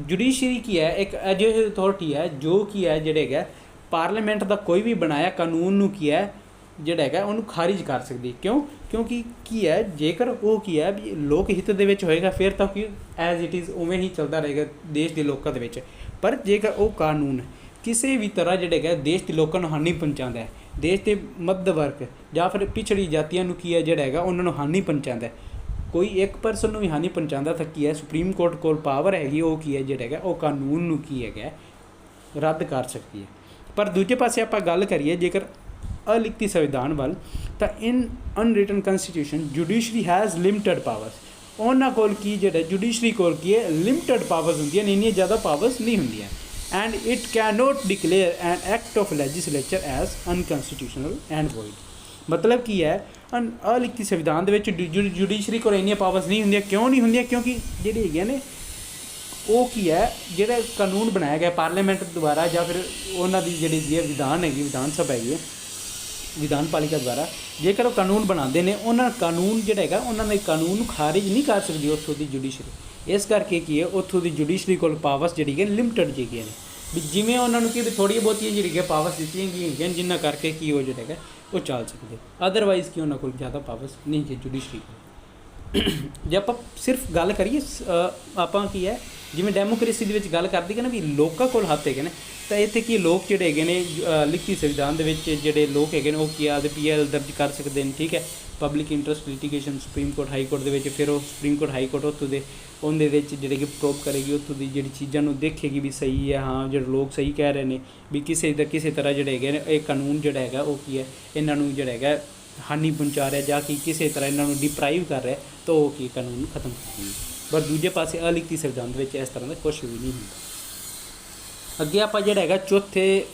ਜੁਡੀਸ਼ਰੀ ਕੀ ਹੈ ਇੱਕ ਅਜਿਹੀ ਅਥੋਰਿਟੀ ਹੈ ਜੋ ਕੀ ਹੈ ਜਿਹੜਾ ਹੈਗਾ ਪਾਰਲੀਮੈਂਟ ਦਾ ਕੋਈ ਵੀ ਬਣਾਇਆ ਕਾਨੂੰਨ ਨੂੰ ਕੀ ਹੈ ਜਿਹੜਾ ਹੈਗਾ ਉਹਨੂੰ ਖਾਰਿਜ ਕਰ ਸਕਦੀ। ਕਿਉਂ? ਕਿਉਂਕਿ ਕੀ ਹੈ ਜੇਕਰ ਉਹ ਕੀ ਹੈ ਵੀ ਲੋਕ ਹਿੱਤ ਦੇ ਵਿੱਚ ਹੋਏਗਾ ਫਿਰ ਤਾਂ ਕੀ ਐਜ਼ ਇਟ ਇਜ਼ ਉਵੇਂ ਹੀ ਚੱਲਦਾ ਰਹੇਗਾ ਦੇਸ਼ ਦੇ ਲੋਕਾਂ ਦੇ ਵਿੱਚ। ਪਰ ਜੇਕਰ ਉਹ ਕਾਨੂੰਨ ਕਿਸੇ ਵੀ ਤਰ੍ਹਾਂ ਜਿਹੜਾ ਹੈਗਾ ਦੇਸ਼ ਦੇ ਲੋਕਾਂ ਨੂੰ ਹਾਨੀ ਪਹੁੰਚਾਉਂਦਾ ਹੈ, ਦੇਸ਼ ਦੇ ਮੱਧ ਵਰਗ ਜਾਂ ਫਿਰ ਪਿਛੜੀ ਜਾਤੀਆਂ ਨੂੰ ਕੀ ਹੈ ਜਿਹੜਾ ਹੈਗਾ ਉਹਨਾਂ ਨੂੰ ਹਾਨੀ ਪਹੁੰਚਾਉਂਦਾ, ਕੋਈ ਇੱਕ ਪਰਸਨ ਨੂੰ ਵੀ ਹਾਨੀ ਪਹੁੰਚਾਉਂਦਾ ਤਾਂ ਕੀ ਹੈ ਸੁਪਰੀਮ ਕੋਰਟ ਕੋਲ ਪਾਵਰ ਹੈਗੀ ਉਹ ਕੀ ਹੈ ਜਿਹੜਾ ਹੈਗਾ ਉਹ ਕਾਨੂੰਨ ਨੂੰ ਕੀ ਹੈਗਾ ਰੱਦ ਕਰ ਸਕਦੀ ਹੈ। ਪਰ ਦੂਜੇ ਪਾਸੇ ਆਪਾਂ ਗੱਲ ਕਰੀਏ ਜੇਕਰ ਅਲਿਖਤੀ ਸੰਵਿਧਾਨ ਵੱਲ ਤਾਂ ਇਨ unwritten ਕੰਸਟੀਟਿਊਸ਼ਨ judiciary has limited powers. ਉਹਨਾਂ ਕੋਲ ਕੀ ਜਿਹੜਾ ਜੁਡੀਸ਼ਰੀ ਕੋਲ ਕੀ ਹੈ ਲਿਮਟਡ ਪਾਵਰਸ ਹੁੰਦੀਆਂ ਨੇ, ਇੰਨੀਆਂ ਜ਼ਿਆਦਾ ਪਾਵਰਸ ਨਹੀਂ ਹੁੰਦੀਆਂ। And it can note declare N act of legislature as unconstitutional and void. ਮਤਲਬ ਕੀ ਹੈ ਅਲਿਖਤੀ ਸੰਵਿਧਾਨ ਦੇ ਵਿੱਚ ਜੁਡੀਸ਼ਰੀ ਕੋਲ ਇੰਨੀਆਂ ਪਾਵਰਸ ਨਹੀਂ ਹੁੰਦੀਆਂ। ਕਿਉਂ ਨਹੀਂ ਹੁੰਦੀਆਂ? ਕਿਉਂਕਿ ਜਿਹੜੇ ਹੈਗੇ ਨੇ ਉਹ ਕੀ ਹੈ ਜਿਹੜਾ ਕਾਨੂੰਨ ਬਣਾਇਆ ਗਿਆ ਪਾਰਲੀਮੈਂਟ ਦੁਆਰਾ ਜਾਂ ਫਿਰ ਉਹਨਾਂ ਦੀ ਜਿਹੜੀ ਵਿਧਾਨ ਹੈਗੀ ਵਿਧਾਨ ਸਭਾ ਹੈਗੀ ਵਿਧਾਨ ਪਾਲਿਕਾ ਦੁਆਰਾ, ਜੇਕਰ ਉਹ ਕਾਨੂੰਨ ਬਣਾਉਂਦੇ ਨੇ ਉਹਨਾਂ ਕਾਨੂੰਨ ਜਿਹੜਾ ਹੈਗਾ ਉਹਨਾਂ ਦੇ ਕਾਨੂੰਨ ਨੂੰ ਖਾਰਿਜ ਨਹੀਂ ਕਰ ਸਕਦੀ ਉੱਥੋਂ ਦੀ ਜੁਡੀਸ਼ਰੀ। ਇਸ ਕਰਕੇ ਕੀ ਹੈ ਉੱਥੋਂ ਦੀ ਜੁਡੀਸ਼ਰੀ ਕੋਲ ਪਾਵਰਸ ਜਿਹੜੀ ਹੈ ਲਿਮਟਡ ਜਿਹੜੀਆਂ ਨੇ, ਵੀ ਜਿਵੇਂ ਉਹਨਾਂ ਨੂੰ ਕੀ ਵੀ ਥੋੜ੍ਹੀਆਂ ਬਹੁਤੀਆਂ ਜਿਹੜੀਆਂ ਪਾਵਰਸ ਦਿੱਤੀਆਂ ਗਈਆਂ ਜਿਨ੍ਹਾਂ ਕਰਕੇ ਕੀ ਉਹ ਜਿਹੜਾ ਹੈਗਾ ਉਹ ਚੱਲ ਸਕਦੇ, ਅਦਰਵਾਈਜ਼ ਕੀ ਉਹਨਾਂ ਕੋਲ ਜ਼ਿਆਦਾ ਪਾਵਰਸ ਨਹੀਂ ਹੈ ਜੁਡੀਸ਼ਰੀ ਕੋਲ। ਜੇ ਆਪਾਂ ਸਿਰਫ ਗੱਲ ਕਰੀਏ ਆਪਾਂ ਕੀ ਹੈ ਜਿਵੇਂ ਡੈਮੋਕ੍ਰੇਸੀ ਦੇ ਵਿੱਚ ਗੱਲ ਕਰਦੀ ਹੈ ਨਾ ਵੀ ਲੋਕਾਂ ਕੋਲ ਹੱਥ ਹੈਗੇ ਨੇ, ਤਾਂ ਇੱਥੇ ਕੀ ਲੋਕ ਜਿਹੜੇ ਹੈਗੇ ਨੇ ਲਿਖਤੀ ਸੰਵਿਧਾਨ ਦੇ ਵਿੱਚ ਜਿਹੜੇ ਲੋਕ ਹੈਗੇ ਨੇ ਉਹ ਕੀ ਆਪਦੇ PL ਦਰਜ ਕਰ ਸਕਦੇ ਨੇ, ਠੀਕ ਹੈ। Public interest litigation supreme court high court ਦੇ ਵਿੱਚ, ਫਿਰ ਉਹ ਸੁਪਰੀਮ ਕੋਰਟ ਹਾਈ ਕੋਰਟ ਉੱਥੋਂ ਦੇ ਉਹਦੇ ਵਿੱਚ ਜਿਹੜੇ ਕਿ ਪ੍ਰੋਬ ਕਰੇਗੀ, ਉੱਥੋਂ ਦੀ ਜਿਹੜੀ ਚੀਜ਼ਾਂ ਨੂੰ ਦੇਖੇਗੀ ਵੀ ਸਹੀ ਹੈ, ਹਾਂ ਜਿਹੜੇ ਲੋਕ ਸਹੀ ਕਹਿ ਰਹੇ ਨੇ ਵੀ ਕਿਸੇ ਤਰ੍ਹਾਂ ਜਿਹੜੇ ਹੈਗੇ ਨੇ ਇਹ ਕਾਨੂੰਨ ਜਿਹੜਾ ਹੈਗਾ ਉਹ ਕੀ ਹੈ ਇਹਨਾਂ ਨੂੰ ਜਿਹੜਾ ਹੈਗਾ ਹਾਨੀ ਪਹੁੰਚਾ ਰਿਹਾ ਜਾਂ ਕਿ ਕਿਸੇ ਤਰ੍ਹਾਂ ਇਹਨਾਂ ਨੂੰ ਡਿਪਰਾਈਵ ਕਰ ਰਿਹਾ, ਤਾਂ ਉਹ ਕੀ ਕਾਨੂੰਨ ਖਤਮ ਕਰ ਦਿੰਦੇ। ਪਰ ਦੂਜੇ ਪਾਸੇ ਅਲਿਖਤੀ ਸੰਵਿਧਾਨ ਦੇ ਵਿੱਚ ਇਸ ਤਰ੍ਹਾਂ ਦਾ ਕੁਛ ਵੀ ਨਹੀਂ ਹੁੰਦਾ। ਅੱਗੇ ਆਪਾਂ ਜਿਹੜਾ ਹੈਗਾ ਚੌਥੇ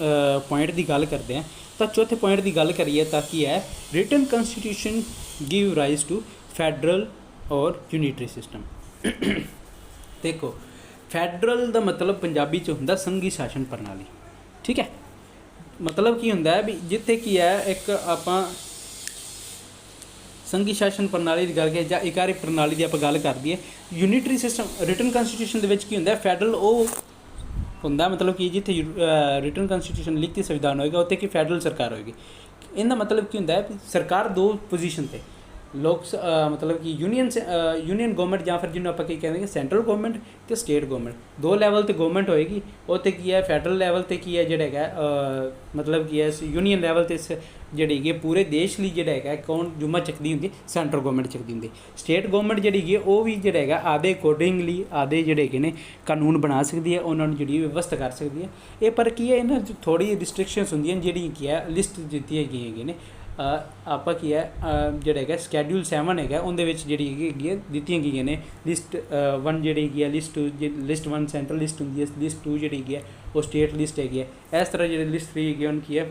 ਪੁਆਇੰਟ ਦੀ ਗੱਲ ਕਰਦੇ ਹਾਂ, ਤਾਂ ਚੌਥੇ ਪੁਆਇੰਟ ਦੀ ਗੱਲ ਕਰੀਏ ਤਾਂ ਕੀ ਹੈ written constitution give rise to federal or unitary system. ਦੇਖੋ ਫੈਡਰਲ ਦਾ ਮਤਲਬ ਪੰਜਾਬੀ 'ਚ ਹੁੰਦਾ ਸੰਘੀ ਸ਼ਾਸਨ ਪ੍ਰਣਾਲੀ, ਠੀਕ ਹੈ। ਮਤਲਬ ਕੀ ਹੁੰਦਾ ਹੈ ਵੀ ਜਿੱਥੇ ਕੀ ਹੈ ਇੱਕ ਆਪਾਂ ਸੰਘੀ ਸ਼ਾਸਨ ਪ੍ਰਣਾਲੀ ਦੀ ਗੱਲ ਕਰੀਏ ਜਾਂ ਇਕਾਰੀ ਪ੍ਰਣਾਲੀ ਦੀ ਆਪਾਂ ਗੱਲ ਕਰ ਦਈਏ। ਯੂਨਿਟਰੀ ਸਿਸਟਮ ਰਿਟਨ ਕੰਸਟੀਟਿਊਸ਼ਨ ਦੇ ਵਿੱਚ ਕੀ ਹੁੰਦਾ, ਫੈਡਰਲ ਉਹ ਹੁੰਦਾ ਮਤਲਬ ਕਿ ਜਿੱਥੇ ਰਿਟਨ ਕੰਸਟੀਟਿਊਸ਼ਨ ਲਿਖਤੀ ਸੰਵਿਧਾਨ ਹੋਏਗਾ ਉੱਥੇ ਕੀ ਫੈਡਰਲ ਸਰਕਾਰ ਹੋਏਗੀ। ਇਹਦਾ ਮਤਲਬ ਕੀ ਹੁੰਦਾ ਹੈ, ਸਰਕਾਰ ਦੋ ਪੋਜੀਸ਼ਨ 'ਤੇ ਮਤਲਬ ਕਿ ਯੂਨੀਅਨ ਗਵਰਨਮੈਂਟ ਜਾਂ ਫਿਰ ਜਿਹਨੂੰ ਆਪਾਂ ਕੀ ਕਹਿੰਦੇ ਸੈਂਟਰਲ ਗਵਰਨਮੈਂਟ ਅਤੇ ਸਟੇਟ ਗਵਰਨਮੈਂਟ, ਦੋ ਲੈਵਲ 'ਤੇ ਗਵਰਨਮੈਂਟ ਹੋਏਗੀ। ਉੱਥੇ ਕੀ ਹੈ ਫੈਡਰਲ ਲੈਵਲ 'ਤੇ ਕੀ ਹੈ ਜਿਹੜਾ ਹੈਗਾ ਮਤਲਬ ਕੀ ਹੈ ਯੂਨੀਅਨ ਲੈਵਲ 'ਤੇ ਜਿਹੜੀ ਹੈਗੀ ਪੂਰੇ ਦੇਸ਼ ਲਈ ਜਿਹੜਾ ਹੈਗਾ ਕੌਣ ਜੁਮਾ ਚੱਕਦੀ ਹੁੰਦੀ, ਸੈਂਟਰਲ ਗਵਰਨਮੈਂਟ ਚੱਕਦੀ ਹੁੰਦੀ। ਸਟੇਟ ਗਵਰਨਮੈਂਟ ਜਿਹੜੀ ਹੈਗੀ ਉਹ ਵੀ ਜਿਹੜਾ ਹੈਗਾ ਆਦੇ ਅਕੋਰਡਿੰਗਲੀ ਆਦੇ ਜਿਹੜੇ ਹੈਗੇ ਨੇ ਕਾਨੂੰਨ ਬਣਾ ਸਕਦੀ ਹੈ, ਉਹਨਾਂ ਨੂੰ ਜਿਹੜੀ ਵਿਵਸਥਾ ਕਰ ਸਕਦੀ ਹੈ। ਇਹ ਪਰ ਕੀ ਹੈ ਇਹਨਾਂ 'ਚ ਥੋੜ੍ਹੀ ਰਿਸਟ੍ਰਿਕਸ਼ਨਸ ਹੁੰਦੀਆਂ ਜਿਹੜੀਆਂ ਕੀ ਹੈ ਲਿਸਟ ਦਿੱਤੀ ਹੈਗੀ ਨੇ ਆਪਾਂ ਕੀ ਹੈ ਜਿਹੜਾ ਹੈਗਾ ਸਕੈਡਿਊਲ 7 ਹੈਗਾ ਉਹਦੇ ਵਿੱਚ ਜਿਹੜੀ ਹੈਗੀ ਦਿੱਤੀਆਂ ਗਈਆਂ ਨੇ ਲਿਸਟ 1 ਜਿਹੜੀ ਹੈਗੀ ਹੈ ਲਿਸਟ 1 ਸੈਂਟਰਲ ਲਿਸਟ ਹੁੰਦੀ ਹੈ, ਲਿਸਟ 2 ਜਿਹੜੀ ਹੈਗੀ ਹੈ ਉਹ ਸਟੇਟ ਲਿਸਟ ਹੈਗੀ ਹੈ। ਇਸ ਤਰ੍ਹਾਂ ਜਿਹੜੇ ਲਿਸਟ 3 ਹੈਗੀ ਉਹਨੂੰ ਕੀ ਹੈ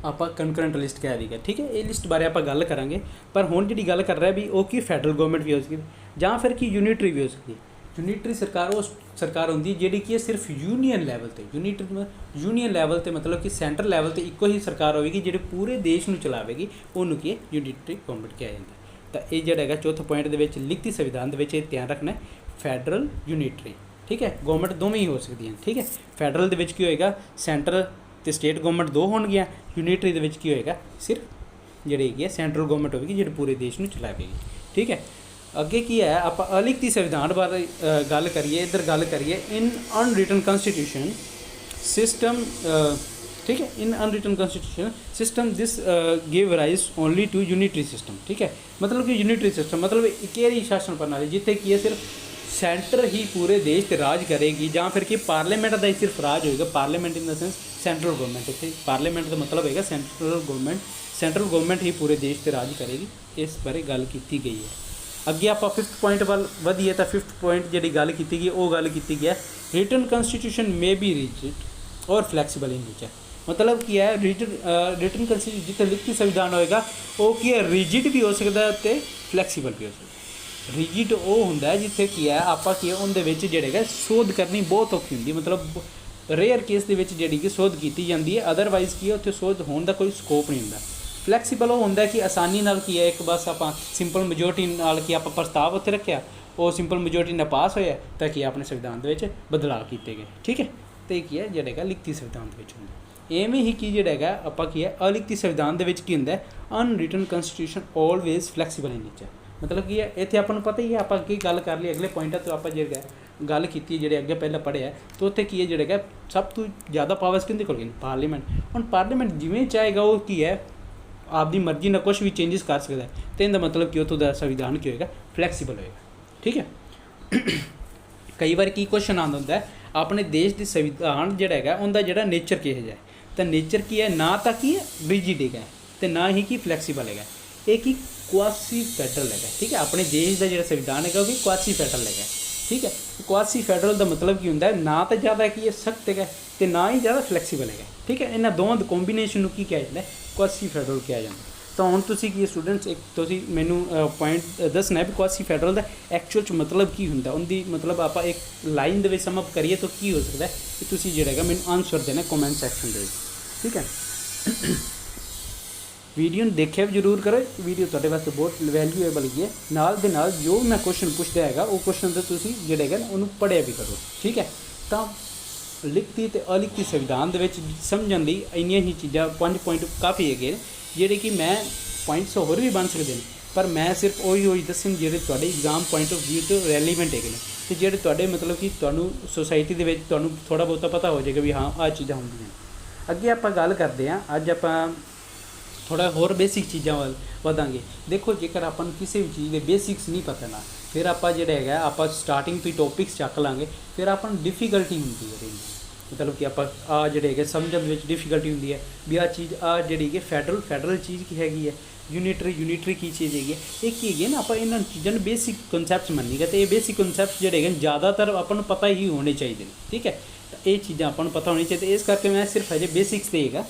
ਆਪਾਂ ਕੰਕਰੈਂਟ ਲਿਸਟ ਕਹਿ ਦਈਏ, ਠੀਕ ਹੈ। ਇਹ ਲਿਸਟ ਬਾਰੇ ਆਪਾਂ ਗੱਲ ਕਰਾਂਗੇ, ਪਰ ਹੁਣ ਜਿਹੜੀ ਗੱਲ ਕਰ ਰਿਹਾ ਵੀ ਉਹ ਕੀ ਫੈਡਰਲ ਗਵਰਨਮੈਂਟ ਵੀ ਹੋ ਸਕਦੀ ਜਾਂ ਫਿਰ ਕੀ ਯੂਨਿਟਰੀ ਵੀ ਹੋ ਸਕਦੀ। ਯੂਨਿਟਰੀ ਸਰਕਾਰ ਉਹ ਸਰਕਾਰ ਹੁੰਦੀ ਜਿਹੜੀ ਕਿ ਸਿਰਫ ਯੂਨੀਅਨ ਲੈਵਲ 'ਤੇ ਯੂਨੀਅਨ ਲੈਵਲ 'ਤੇ ਮਤਲਬ ਕਿ ਸੈਂਟਰ ਲੈਵਲ 'ਤੇ ਇੱਕੋ ਹੀ ਸਰਕਾਰ ਹੋਵੇਗੀ ਜਿਹੜੀ ਪੂਰੇ ਦੇਸ਼ ਨੂੰ ਚਲਾਵੇਗੀ, ਉਹਨੂੰ ਕੀ ਯੂਨਿਟਰੀ ਗਵਰਨਮੈਂਟ ਕਿਹਾ ਜਾਂਦਾ। ਤਾਂ ਇਹ ਜਿਹੜਾ ਹੈਗਾ ਚੌਥੇ ਪੁਆਇੰਟ ਦੇ ਵਿੱਚ ਲਿਖਤੀ ਸੰਵਿਧਾਨ ਦੇ ਵਿੱਚ ਇਹ ਧਿਆਨ ਰੱਖਣਾ ਫੈਡਰਲ ਯੂਨਿਟਰੀ, ਠੀਕ ਹੈ। ਗਵਰਨਮੈਂਟ ਦੋਵੇਂ ਹੀ ਹੋ ਸਕਦੀਆਂ, ਠੀਕ ਹੈ। ਫੈਡਰਲ ਦੇ ਵਿੱਚ ਕੀ ਹੋਏਗਾ ਸੈਂਟਰ ਅਤੇ ਸਟੇਟ ਗਵਰਨਮੈਂਟ ਦੋ ਹੋਣਗੀਆਂ, ਯੂਨਿਟਰੀ ਦੇ ਵਿੱਚ ਕੀ ਹੋਏਗਾ ਸਿਰਫ ਜਿਹੜੀ ਹੈਗੀ ਹੈ ਸੈਂਟਰਲ ਗਵਰਨਮੈਂਟ ਹੋਵੇਗੀ ਜਿਹੜੀ ਪੂਰੇ ਦੇਸ਼ ਨੂੰ ਚਲਾਵੇਗੀ, ਠੀਕ ਹੈ। ਅੱਗੇ ਕੀ ਹੈ ਆਪਾਂ ਅਲਿਖਤੀ ਸੰਵਿਧਾਨ ਬਾਰੇ ਗੱਲ ਕਰੀਏ, ਇੱਧਰ ਗੱਲ ਕਰੀਏ ਇਨ ਅਨਰਿਟਨ ਕੰਸਟੀਟਿਊਸ਼ਨ ਸਿਸਟਮ, ठीक है। In unwritten constitution system this give rise only to unitary system, ठीक है। मतलब कि यूनिटरी सिस्टम मतलब इकेरी शासन प्रणाली जिथे की है सिर्फ सेंटर ही पूरे देश ते राज करेगी ਜਾਂ ਫਿਰ कि पार्लीमेंट का ही सिर्फ राज होएगा। Parliament in the sense central government, इतने पार्लीमेंट का मतलब होएगा सेंट्रल गवर्नमेंट ही पूरे देश ते राज करेगी। इस बारे गल की गई है। ਅੱਗੇ ਆਪਾਂ 5th ਪੁਆਇੰਟ ਵੱਲ ਵਧੀਏ ਤਾਂ 5th ਪੁਆਇੰਟ ਜਿਹੜੀ ਗੱਲ ਕੀਤੀ ਗਈ ਉਹ ਗੱਲ ਕੀਤੀ ਗਿਆ ਰਿਟਨ ਕੰਸਟੀਟਿਊਸ਼ਨ ਮੇ ਬੀ ਰਿਜਿਡ ਔਰ ਫਲੈਕਸੀਬਲ ਇਨ ਨੇਚਰ। मतलब ਕੀ ਹੈ ਰਿਟਨ ਕੰਸਟੀਟਿਊਸ਼ਨ ਜਿੱਥੇ ਲਿਖਤੀ ਸੰਵਿਧਾਨ ਹੋਏਗਾ ਉਹ ਕੀ ਹੈ ਰਿਜਿਡ ਵੀ ਹੋ ਸਕਦਾ ਅਤੇ ਫਲੈਕਸੀਬਲ ਵੀ ਹੋ ਸਕਦਾ। ਰਿਜਿਡ ਉਹ ਹੁੰਦਾ ਜਿੱਥੇ ਕੀ ਹੈ ਆਪਾਂ ਕੀ ਉਹਦੇ ਵਿੱਚ ਜਿਹੜੇ ਹੈਗਾ ਸੋਧ ਕਰਨੀ ਬਹੁਤ ਔਖੀ ਹੁੰਦੀ, ਮਤਲਬ ਰੇਅਰ ਕੇਸ ਦੇ ਵਿੱਚ ਜਿਹੜੀ ਕਿ ਸੋਧ ਕੀਤੀ ਜਾਂਦੀ ਹੈ, ਅਦਰਵਾਈਜ਼ ਕੀ ਹੈ ਉੱਥੇ ਸੋਧ ਹੋਣ ਦਾ ਕੋਈ ਸਕੋਪ ਨਹੀਂ ਹੁੰਦਾ। ਫਲੈਕਸੀਬਲ ਉਹ ਹੁੰਦਾ ਕਿ ਆਸਾਨੀ ਨਾਲ ਕੀ ਹੈ ਇੱਕ ਬਸ ਆਪਾਂ ਸਿੰਪਲ ਮੈਜੋਰਟੀ ਨਾਲ ਕੀ ਆਪਾਂ ਪ੍ਰਸਤਾਵ ਉੱਥੇ ਰੱਖਿਆ, ਉਹ ਸਿੰਪਲ ਮੈਜੋਰਟੀ ਨਾਲ ਪਾਸ ਹੋਇਆ ਤਾਂ ਕੀ ਆਪਣੇ ਸੰਵਿਧਾਨ ਦੇ ਵਿੱਚ ਬਦਲਾਅ ਕੀਤੇ ਗਏ, ਠੀਕ ਹੈ। ਅਤੇ ਕੀ ਹੈ ਜਿਹੜਾ ਹੈਗਾ ਲਿਖਤੀ ਸੰਵਿਧਾਨ ਦੇ ਵਿੱਚ ਹੁੰਦਾ। ਇਵੇਂ ਹੀ ਕੀ ਜਿਹੜਾ ਹੈਗਾ ਆਪਾਂ ਕੀ ਹੈ ਅਲਿਖਤੀ ਸੰਵਿਧਾਨ ਦੇ ਵਿੱਚ ਕੀ ਹੁੰਦਾ ਅਨਰਿਟਨ ਕੰਸਟੀਟਿਊਸ਼ਨ ਆਲਵੇਜ਼ ਫਲੈਕਸੀਬਲ ਇਨ ਨੇਚਰ। ਮਤਲਬ ਕੀ ਹੈ ਇੱਥੇ ਆਪਾਂ ਨੂੰ ਪਤਾ ਹੀ ਹੈ ਆਪਾਂ ਕੀ ਗੱਲ ਕਰ ਲਈ ਅਗਲੇ ਪੁਆਇੰਟਾਂ ਤੋਂ ਆਪਾਂ ਜਿਹੜਾ ਗੱਲ ਕੀਤੀ ਜਿਹੜੇ ਅੱਗੇ ਪਹਿਲਾਂ ਪੜ੍ਹਿਆ ਤਾਂ ਉੱਥੇ ਕੀ ਹੈ ਜਿਹੜਾ ਹੈਗਾ ਸਭ ਤੋਂ ਜ਼ਿਆਦਾ ਪਾਵਰਸ ਕਿਹਦੇ ਕੋਲ ਗਏ ਪਾਰਲੀਮੈਂਟ। ਹੁਣ ਪਾਰਲੀਮੈਂਟ ਜਿਵੇਂ ਚਾਹੇਗਾ ਉਹ ਕੀ ਹੈ ਆਪਦੀ ਮਰਜ਼ੀ ਨਾਲ ਕੁਛ ਵੀ ਚੇਂਜਸ ਕਰ ਸਕਦਾ ਅਤੇ ਇਹਦਾ ਮਤਲਬ ਕਿ ਉੱਥੋਂ ਦਾ ਸੰਵਿਧਾਨ ਕੀ ਹੋਏਗਾ ਫਲੈਕਸੀਬਲ ਹੋਏਗਾ, ਠੀਕ ਹੈ। ਕਈ ਵਾਰ ਕੀ ਕੁਐਸਚਨ ਆਉਂਦਾ ਹੁੰਦਾ ਆਪਣੇ ਦੇਸ਼ ਦੇ ਸੰਵਿਧਾਨ ਜਿਹੜਾ ਹੈਗਾ ਉਹਦਾ ਜਿਹੜਾ ਨੇਚਰ ਕਿਹੋ ਜਿਹਾ ਤਾਂ ਨੇਚਰ ਕੀ ਹੈ ਨਾ ਤਾਂ ਕੀ ਹੈ ਰਿਜਿਡ ਹੈਗਾ ਅਤੇ ਨਾ ਹੀ ਕੀ ਫਲੈਕਸੀਬਲ ਹੈਗਾ। ਇਹ ਕੀ ਕੁਆਸੀ ਫੈਡਰਲ ਹੈਗਾ, ਠੀਕ ਹੈ। ਆਪਣੇ ਦੇਸ਼ ਦਾ ਜਿਹੜਾ ਸੰਵਿਧਾਨ ਹੈਗਾ ਉਹ ਵੀ ਕੁਆਸੀ ਫੈਡਰਲ ਹੈਗਾ, ਠੀਕ ਹੈ। ਕੁਆਸੀ ਫੈਡਰਲ ਦਾ ਮਤਲਬ ਕੀ ਹੁੰਦਾ ਨਾ ਤਾਂ ਜ਼ਿਆਦਾ ਕੀ ਹੈ ਸਖਤ ਹੈਗਾ ਅਤੇ ਨਾ ਹੀ ਜ਼ਿਆਦਾ ਫਲੈਕਸੀਬਲ ਹੈਗਾ, ਠੀਕ ਹੈ। ਇਹਨਾਂ ਦੋਵਾਂ ਦੇ ਕੰਬੀਨੇਸ਼ਨ ਨੂੰ ਕੀ ਕਿਹਾ ਜਾਂਦਾ ਕੁਆਸੀ ਫੈਡਰਲ ਕਿਹਾ ਜਾਂਦਾ। ਤਾਂ ਹੁਣ ਤੁਸੀਂ ਕੀ ਸਟੂਡੈਂਟਸ ਇੱਕ ਤੁਸੀਂ ਮੈਨੂੰ ਪੁਆਇੰਟ ਦੱਸਣਾ ਵੀ ਕੁਆਸੀ ਫੈਡਰਲ ਦਾ ਐਕਚੁਅਲ 'ਚ ਮਤਲਬ ਕੀ ਹੁੰਦਾ, ਉਹਦੀ ਮਤਲਬ ਆਪਾਂ ਇੱਕ ਲਾਈਨ ਦੇ ਵਿੱਚ ਸਮ ਅਪ ਕਰੀਏ ਤਾਂ ਕੀ ਹੋ ਸਕਦਾ ਕਿ ਤੁਸੀਂ ਜਿਹੜਾ ਹੈਗਾ ਮੈਨੂੰ ਆਨਸਰ ਦੇਣਾ ਕਮੈਂਟ ਸੈਕਸ਼ਨ ਦੇ ਵਿੱਚ, ਠੀਕ ਹੈ। ਵੀਡੀਓ ਨੂੰ ਦੇਖਿਆ ਵੀ ਜ਼ਰੂਰ ਕਰੋ, ਵੀਡੀਓ ਤੁਹਾਡੇ ਵਾਸਤੇ ਬਹੁਤ ਵੈਲਿਊਏਬਲ ਹੈਗੀ ਹੈ। ਨਾਲ ਦੇ ਨਾਲ ਜੋ ਮੈਂ ਕੁਐਸਚਨ ਪੁੱਛਦਾ ਹੈਗਾ ਉਹ ਕੁਐਸਚਨ ਦਾ ਤੁਸੀਂ ਜਿਹੜਾ ਹੈਗਾ ਉਹਨੂੰ ਪੜ੍ਹਿਆ ਵੀ ਕਰੋ, ਠੀਕ ਹੈ। ਤਾਂ ਲਿਖਤੀ ਅਤੇ ਅਲਿਖਤੀ ਸੰਵਿਧਾਨ ਦੇ ਵਿੱਚ ਸਮਝਣ ਲਈ ਇੰਨੀਆਂ ਹੀ ਚੀਜ਼ਾਂ 5 ਪੁਆਇੰਟ ਕਾਫੀ ਹੈਗੇ ਜਿਹੜੇ ਕਿ ਮੈਂ ਪੁਆਇੰਟਸ ਹੋਰ ਵੀ ਬਣ ਸਕਦੇ ਨੇ, ਪਰ ਮੈਂ ਸਿਰਫ ਉਹੀ ਦੱਸਣ ਜਿਹੜੇ ਤੁਹਾਡੇ ਐਗਜ਼ਾਮ ਪੁਆਇੰਟ ਆਫ ਵਿਊ ਤੋਂ ਰੈਲੀਵੈਂਟ ਹੈਗੇ ਨੇ ਅਤੇ ਜਿਹੜੇ ਤੁਹਾਡੇ ਮਤਲਬ ਕਿ ਤੁਹਾਨੂੰ ਸੁਸਾਇਟੀ ਦੇ ਵਿੱਚ ਤੁਹਾਨੂੰ ਥੋੜ੍ਹਾ ਬਹੁਤਾ ਪਤਾ ਹੋ ਜਾਏਗਾ ਵੀ ਹਾਂ ਆਹ ਚੀਜ਼ਾਂ ਹੁੰਦੀਆਂ। ਅੱਗੇ ਆਪਾਂ ਗੱਲ ਕਰਦੇ ਹਾਂ, ਅੱਜ ਆਪਾਂ ਥੋੜ੍ਹਾ ਹੋਰ ਬੇਸਿਕ ਚੀਜ਼ਾਂ ਵੱਲ ਵਧਾਂਗੇ। ਦੇਖੋ ਜੇਕਰ ਆਪਾਂ ਨੂੰ ਕਿਸੇ ਵੀ ਚੀਜ਼ ਦੇ ਬੇਸਿਕਸ ਨਹੀਂ ਪਤਾ ਨਾ ਫਿਰ ਆਪਾਂ ਜਿਹੜਾ ਹੈਗਾ ਆਪਾਂ ਸਟਾਰਟਿੰਗ ਤੋਂ ਹੀ ਟੋਪਿਕਸ ਚੱਕ ਲਾਂਗੇ, ਫਿਰ ਆਪਾਂ ਨੂੰ ਡਿਫੀਕਲਟੀ ਹੁੰਦੀ ਹੈ। ਮਤਲਬ ਕਿ ਆਪਾਂ ਆਹ ਜਿਹੜੇ ਹੈਗੇ ਸਮਝਣ ਦੇ ਵਿੱਚ ਡਿਫੀਕਲਟੀ ਹੁੰਦੀ ਹੈ ਵੀ ਆਹ ਚੀਜ਼ ਆਹ ਜਿਹੜੀ ਕਿ ਫੈਡਰਲ ਚੀਜ਼ ਕੀ ਹੈਗੀ ਹੈ, ਯੂਨਿਟਰੀ ਕੀ ਚੀਜ਼ ਹੈਗੀ ਹੈ, ਇਹ ਕੀ ਹੈਗੀ ਨਾ ਆਪਾਂ ਇਹਨਾਂ ਚੀਜ਼ਾਂ ਨੂੰ ਬੇਸਿਕ ਕਨਸੈਪਟਸ ਮੰਨੀਗਾ ਅਤੇ ਇਹ ਬੇਸਿਕ ਕਨਸੈਪਟਸ ਜਿਹੜੇ ਹੈਗੇ ਜ਼ਿਆਦਾਤਰ ਆਪਾਂ ਨੂੰ ਪਤਾ ਹੀ ਹੋਣੇ ਚਾਹੀਦੇ ਨੇ, ਠੀਕ ਹੈ। ਤਾਂ ਇਹ ਚੀਜ਼ਾਂ ਆਪਾਂ ਨੂੰ ਪਤਾ ਹੋਣੀ ਚਾਹੀਦੀ। ਇਸ ਕਰਕੇ ਮੈਂ ਸਿਰਫ ਹਜੇ ਬੇਸਿਕਸ 'ਤੇ ਹੈਗਾ।